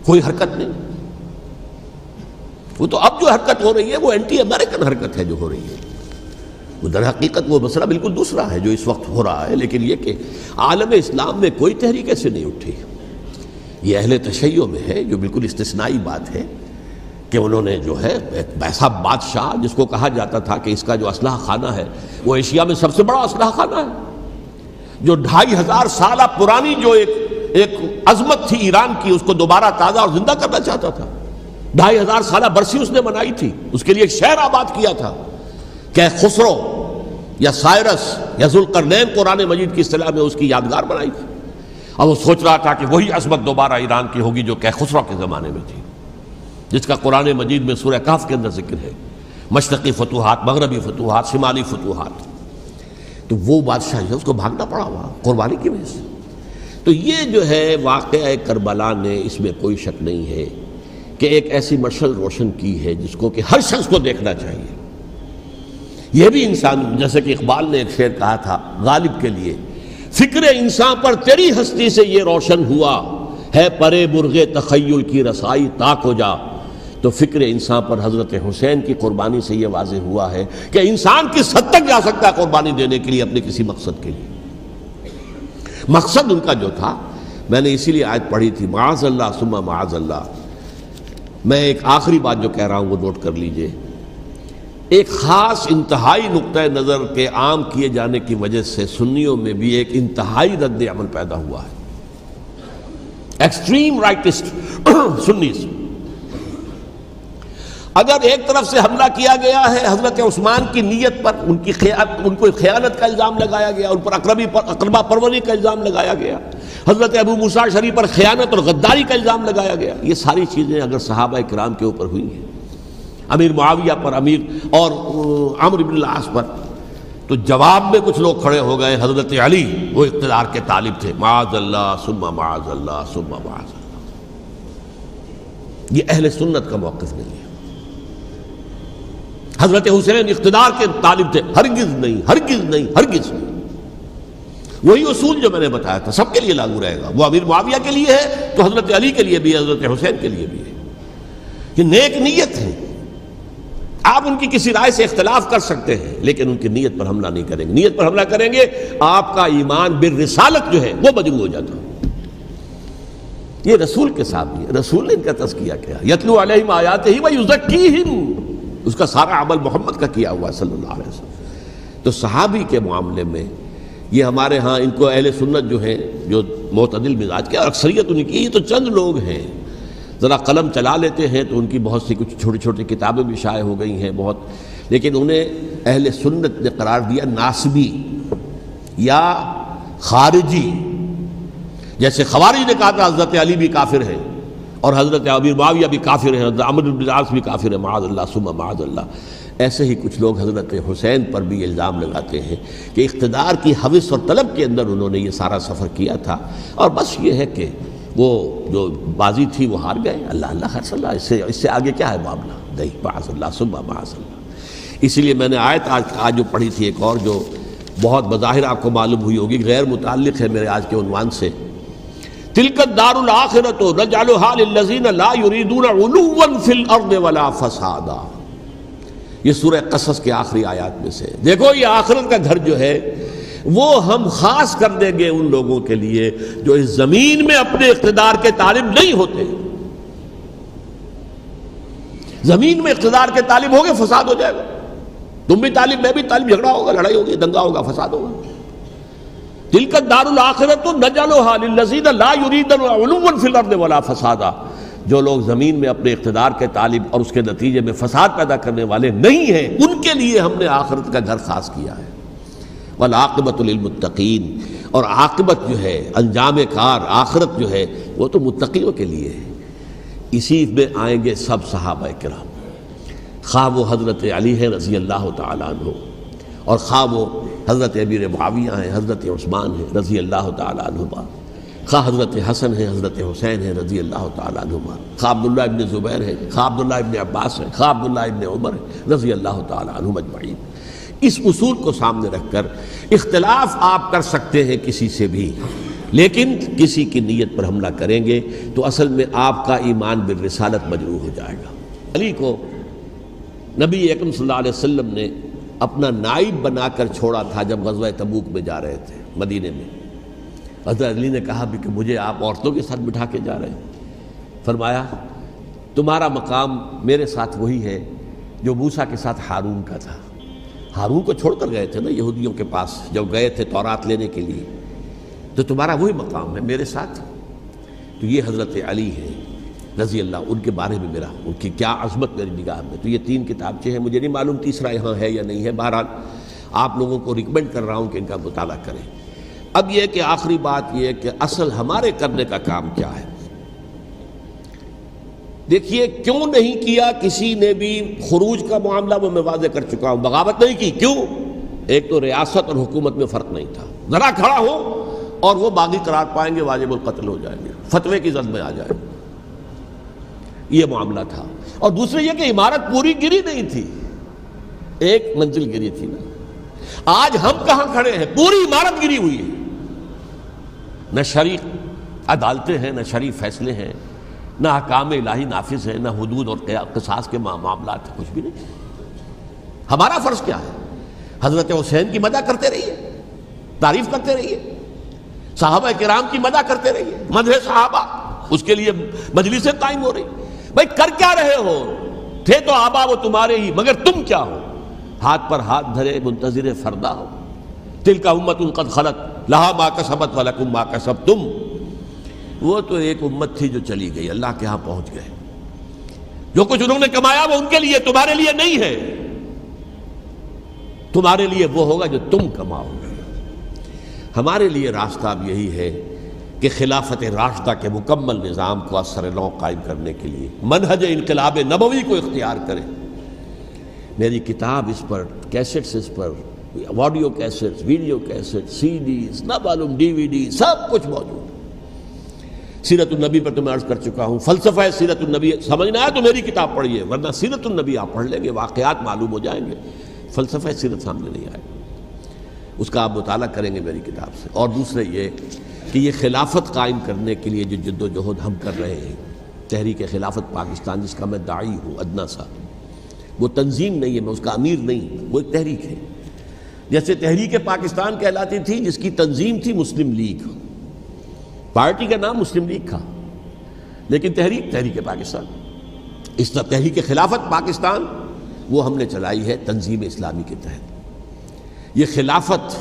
کوئی حرکت نہیں۔ وہ تو اب جو حرکت ہو رہی ہے وہ اینٹی امریکن حرکت ہے جو ہو رہی ہے، وہ در حقیقت وہ مسئلہ بالکل دوسرا ہے جو اس وقت ہو رہا ہے، لیکن یہ کہ عالم اسلام میں کوئی تحریک ایسے نہیں اٹھی۔ یہ اہل تشیع میں ہے، جو بالکل استثنائی بات ہے کہ انہوں نے جو ہے ایک ایسا بادشاہ جس کو کہا جاتا تھا کہ اس کا جو اسلحہ خانہ ہے وہ ایشیا میں سب سے بڑا اسلحہ خانہ ہے، جو 2500 سالہ پرانی جو ایک عظمت تھی ایران کی، اس کو دوبارہ تازہ اور زندہ کرنا چاہتا تھا۔ 2500 سالہ برسی اس نے منائی تھی، اس کے لیے ایک شہر آباد کیا تھا کہ خسرو یا سائرس یا ذوالقرنین قرآن مجید کی اصطلاح میں اس کی یادگار بنائی تھی، اور وہ سوچ رہا تھا کہ وہی عظمت دوبارہ ایران کی ہوگی جو کہ خسرو کے زمانے میں تھی، جس کا قرآن مجید میں سورہ کہف کے اندر ذکر ہے، مشرقی فتوحات، مغربی فتوحات، شمالی فتوحات۔ تو وہ بادشاہ ہے، اس کو بھاگنا پڑا وہاں قربانی کی وجہ سے۔ تو یہ جو ہے واقعہ کربلا نے، اس میں کوئی شک نہیں ہے کہ ایک ایسی مشعل روشن کی ہے جس کو کہ ہر شخص کو دیکھنا چاہیے۔ یہ بھی انسان، جیسے کہ اقبال نے ایک شعر کہا تھا غالب کے لیے، فکر انسان پر تیری ہستی سے یہ روشن ہوا ہے، پرے مرغ تخیل کی رسائی تاک ہو جا۔ تو فکر انسان پر حضرت حسین کی قربانی سے یہ واضح ہوا ہے کہ انسان کس حد تک جا سکتا ہے قربانی دینے کے لیے اپنے کسی مقصد کے لیے۔ مقصد ان کا جو تھا، میں نے اسی لیے آیت پڑھی تھی، معاذ اللہ ثم معاذ اللہ۔ میں ایک آخری بات جو کہہ رہا ہوں وہ نوٹ کر لیجئے۔ ایک خاص انتہائی نقطۂ نظر کے عام کیے جانے کی وجہ سے سنیوں میں بھی ایک انتہائی رد عمل پیدا ہوا ہے، ایکسٹریم رائٹسٹ سنیز۔ اگر ایک طرف سے حملہ کیا گیا ہے حضرت عثمان کی نیت پر، ان کو خیانت کا الزام لگایا گیا، ان پر اقربا پروری کا الزام لگایا گیا، حضرت ابو موسیٰ شریف پر خیانت اور غداری کا الزام لگایا گیا، یہ ساری چیزیں اگر صحابہ کرام کے اوپر ہوئی ہیں، امیر معاویہ پر، امیر اور عمرو بن العاص پر، تو جواب میں کچھ لوگ کھڑے ہو گئے۔ حضرت علی وہ اقتدار کے طالب تھے، معاذ اللہ ثم معاذ اللہ ثم معاذ اللہ۔ یہ اہل سنت کا موقف نہیں ہے۔ حضرت حسین اقتدار کے طالب تھے، ہرگز نہیں، ہرگز نہیں، ہرگز نہیں۔ وہی اصول جو میں نے بتایا تھا سب کے لیے لاگو رہے گا، وہ امیر معاویہ کے لیے ہے تو حضرت علی کے لیے بھی ہے، حضرت حسین کے لیے بھی ہے۔ یہ نیک نیت ہے، آپ ان کی کسی رائے سے اختلاف کر سکتے ہیں لیکن ان کی نیت پر حملہ نہیں کریں گے۔ نیت پر حملہ کریں گے آپ کا ایمان بالرسالت جو ہے وہ مجروح ہو جاتا ہے۔ یہ رسول کے ساتھ بھی ہے، رسول نے ان کا تزکیہ کیا، یتلو علیہم آیاتہ ویزکیہم، اس کا سارا عمل محمد کا کیا ہوا ہے صلی اللہ علیہ وسلم۔ تو صحابی کے معاملے میں یہ ہمارے ہاں ان کو اہل سنت جو ہیں جو معتدل مزاج کے، اور اکثریت ان کی، یہ تو چند لوگ ہیں، ذرا قلم چلا لیتے ہیں تو ان کی بہت سی کچھ چھوٹی چھوٹی کتابیں بھی شائع ہو گئی ہیں بہت، لیکن انہیں اہل سنت نے قرار دیا ناسبی یا خارجی۔ جیسے خوارج نے کہا تھا حضرت علی بھی کافر ہے اور حضرت امیر معاویہ بھی کافر ہیں، حضرت عمرو بن العاص بھی کافر ہے، معاذ اللہ ثم معاذ اللہ۔ ایسے ہی کچھ لوگ حضرت حسین پر بھی الزام لگاتے ہیں کہ اقتدار کی ہوس اور طلب کے اندر انہوں نے یہ سارا سفر کیا تھا، اور بس یہ ہے کہ وہ جو بازی تھی وہ ہار گئے۔ اللہ اللہ خیر صلی اللہ، اس سے آگے کیا ہے معاملہ؟ نہیں، معاذ اللہ ثم معاذ اللہ۔ اسی لیے میں نے آیت آج جو پڑھی تھی ایک اور جو بہت بظاہر آپ کو معلوم ہوئی ہوگی، غیر متعلق ہے میرے آج کے عنوان سے، تلک الدار الآخرۃ نجعلھا للذین لا یریدون علوا فی الارض ولا فسادا۔ یہ سورہ قصص کے آخری آیات میں سے۔ دیکھو یہ آخرت کا گھر جو ہے وہ ہم خاص کر دیں گے ان لوگوں کے لیے جو اس زمین میں اپنے اقتدار کے طالب نہیں ہوتے. زمین میں اقتدار کے طالب ہوگے فساد ہو جائے گا. تم بھی طالب میں بھی طالب، جھگڑا ہوگا، لڑائی ہوگی، دنگا ہوگا، فساد ہوگا. تلک الدار الآخرۃ نجعلها للذین لا یریدون علوا فی الارض ولا فسادا. جو لوگ زمین میں اپنے اقتدار کے طالب اور اس کے نتیجے میں فساد پیدا کرنے والے نہیں ہیں، ان کے لیے ہم نے آخرت کا گھر خاص کیا ہے. والعاقبۃ للمتقین، اور عاقبت جو ہے، انجام کار، آخرت جو ہے وہ تو متقیوں کے لیے ہے. اسی میں آئیں گے سب صحابہ کرام، خواہ وہ حضرت علی ہیں رضی اللہ تعالیٰ عنہ، اور خواہ وہ حضرت امیر معاویہ ہیں، حضرت عثمان ہیں رضی اللہ تعالیٰ عنہما، خواہ حضرت حسن ہیں، حضرت حسین ہیں رضی اللہ تعالیٰ عنہما، خواہ عبداللہ ابن زبیر ہیں، خواہ عبداللہ ابن عباس ہیں، خواہ عبداللہ ابن عمر ہیں رضی اللہ تعالیٰ عنہم اجمعین. اس اصول کو سامنے رکھ کر اختلاف آپ کر سکتے ہیں کسی سے بھی، لیکن کسی کی نیت پر حملہ کریں گے تو اصل میں آپ کا ایمان بالرسالت مجروح ہو جائے گا. علی کو نبی اکرم صلی اللہ علیہ وسلم نے اپنا نائب بنا کر چھوڑا تھا جب غزوہ تبوک میں جا رہے تھے مدینے میں. حضرت علی نے کہا بھی کہ مجھے آپ عورتوں کے ساتھ بٹھا کے جا رہے ہیں. فرمایا تمہارا مقام میرے ساتھ وہی ہے جو موسیٰ کے ساتھ ہارون کا تھا. ہارون کو چھوڑ کر گئے تھے نا یہودیوں کے پاس جب گئے تھے تورات لینے کے لیے، تو تمہارا وہی مقام ہے میرے ساتھ. تو یہ حضرت علی ہے رضی اللہ، ان کے بارے میں میرا، ان کی کیا عظمت میری نگاہ میں. تو یہ 3 کتابچے ہیں، مجھے نہیں معلوم تیسرا یہاں ہے یا نہیں ہے. بہرحال آپ لوگوں کو ریکمینڈ کر رہا ہوں کہ ان کا مطالعہ کریں. اب یہ کہ آخری بات یہ کہ اصل ہمارے کرنے کا کام کیا ہے. دیکھیے کیوں نہیں کیا کسی نے بھی خروج کا معاملہ، وہ میں واضح کر چکا ہوں. بغاوت نہیں کی، کیوں؟ ایک تو ریاست اور حکومت میں فرق نہیں تھا. ذرا کھڑا ہو اور وہ باغی قرار پائیں گے، واجب القتل ہو جائیں گے، فتوے کی زد میں آ جائیں گے. یہ معاملہ تھا. اور دوسرے یہ کہ عمارت پوری گری نہیں تھی، ایک منزل گری تھی نا. آج ہم کہاں کھڑے ہیں؟ پوری عمارت گری ہوئی ہے. نہ شرعی عدالتیں ہیں، نہ شرعی فیصلے ہیں، نہ احکام الہی نافذ ہیں، نہ حدود اور قصاص کے معاملات، کچھ بھی نہیں. ہمارا فرض کیا ہے؟ حضرت حسین کی مدح کرتے رہیے، تعریف کرتے رہیے، صحابہ کرام کی مدح کرتے رہیے، مدح صحابہ، اس کے لیے مجلسیں قائم ہو رہی. بھائی کر کیا رہے ہو؟ تھے تو آبا وہ تمہارے ہی، مگر تم کیا ہو؟ ہاتھ پر ہاتھ دھرے منتظر فردا ہو. تلک امت قد خلت لہا ما کسبت ولکم ما کسبتم. وہ تو ایک امت تھی جو چلی گئی، اللہ کے ہاں پہنچ گئے. جو کچھ انہوں نے کمایا وہ ان کے لیے، تمہارے لیے نہیں ہے. تمہارے لیے وہ ہوگا جو تم کماؤ گے. ہمارے لیے راستہ اب یہی ہے کہ خلافت راشدہ کے مکمل نظام کو اثر نو قائم کرنے کے لیے منہج انقلاب نبوی کو اختیار کریں. میری کتاب اس پر، کیسٹس اس پر، آڈیو کیسٹس، ویڈیو کیسٹ، سی ڈیز، نہ معلوم ڈی وی ڈی، سب کچھ موجود. سیرت النبی پر تو میں عرض کر چکا ہوں. فلسفہ سیرت النبی سمجھنا ہے تو میری کتاب پڑھیے، ورنہ سیرت النبی آپ پڑھ لیں گے، واقعات معلوم ہو جائیں گے، فلسفہ سیرت سامنے نہیں آئے. اس کا آپ مطالعہ کریں گے میری کتاب سے. اور دوسرے یہ کہ یہ خلافت قائم کرنے کے لیے جو جد و جہد ہم کر رہے ہیں، تحریک خلافت پاکستان جس کا میں داعی ہوں ادنا سا، وہ تنظیم نہیں ہے، میں اس کا امیر نہیں، وہ ایک تحریک ہے. جیسے تحریک پاکستان کہلاتی تھی جس کی تنظیم تھی مسلم لیگ، پارٹی کا نام مسلم لیگ تھا، لیکن تحریک پاکستان. اس طرح تحریک خلافت پاکستان وہ ہم نے چلائی ہے تنظیم اسلامی کے تحت. یہ خلافت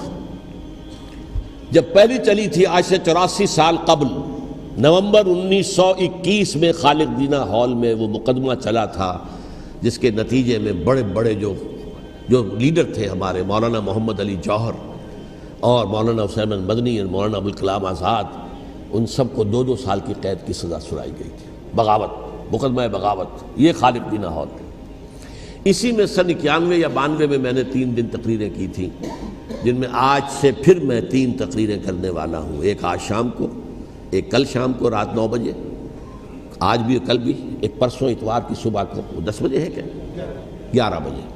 جب پہلی چلی تھی آج سے 84 سال قبل، نومبر 1921 میں خالق دینا ہال میں وہ مقدمہ چلا تھا، جس کے نتیجے میں بڑے بڑے جو لیڈر تھے ہمارے، مولانا محمد علی جوہر اور مولانا حسین مدنی اور مولانا ابوالکلام آزاد، ان سب کو 2 سال کی قید کی سزا سنائی گئی تھی. بغاوت، مقدمہ بغاوت، یہ خالق دینا ہال. اسی میں سن 91 یا 92 میں نے 3 دن تقریریں کی تھیں، جن میں آج سے پھر میں 3 تقریریں کرنے والا ہوں. ایک آج شام کو، ایک کل شام کو رات 9 بجے، آج بھی کل بھی، ایک پرسوں اتوار کی صبح کو 10 بجے ہے کیا 11 بجے.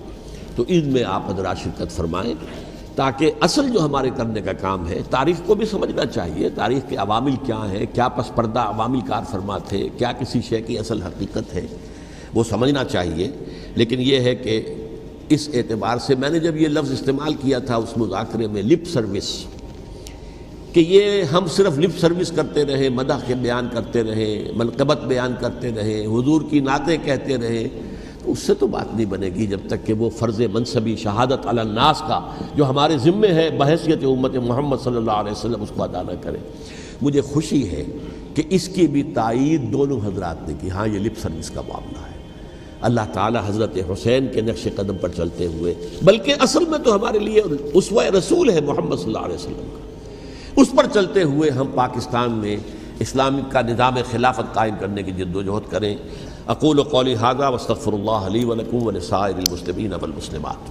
تو ان میں آپ حضرات شرکت فرمائیں تاکہ اصل جو ہمارے کرنے کا کام ہے، تاریخ کو بھی سمجھنا چاہیے، تاریخ کے عوامل کیا ہیں، کیا پس پردہ عوامل کار فرما تھے، کیا کسی شے کی اصل حقیقت ہے، وہ سمجھنا چاہیے. لیکن یہ ہے کہ اس اعتبار سے میں نے جب یہ لفظ استعمال کیا تھا اس مذاکرے میں لپ سروس، کہ یہ ہم صرف لپ سروس کرتے رہے، مدح کے بیان کرتے رہے، منقبت بیان کرتے رہے، حضور کی نعتیں کہتے رہے، تو اس سے تو بات نہیں بنے گی جب تک کہ وہ فرض منصبی شہادت علی الناس کا جو ہمارے ذمے ہے بحیثیت امت محمد صلی اللہ علیہ وسلم اس کو ادا نہ کرے۔ مجھے خوشی ہے کہ اس کی بھی تائید دونوں حضرات نے کی، ہاں یہ لپ سروس کا معاملہ ہے۔ اللہ تعالی حضرت حسین کے نقش قدم پر چلتے ہوئے، بلکہ اصل میں تو ہمارے لیے اسوہ رسول ہے محمد صلی اللہ علیہ وسلم کا، اس پر چلتے ہوئے ہم پاکستان میں اسلام کا نظام خلافت قائم کرنے کی جد و جہد کریں۔ اقول قولی ھذا واستغفر اللہ لی ولکم ولسائر المسلمین والمسلمات۔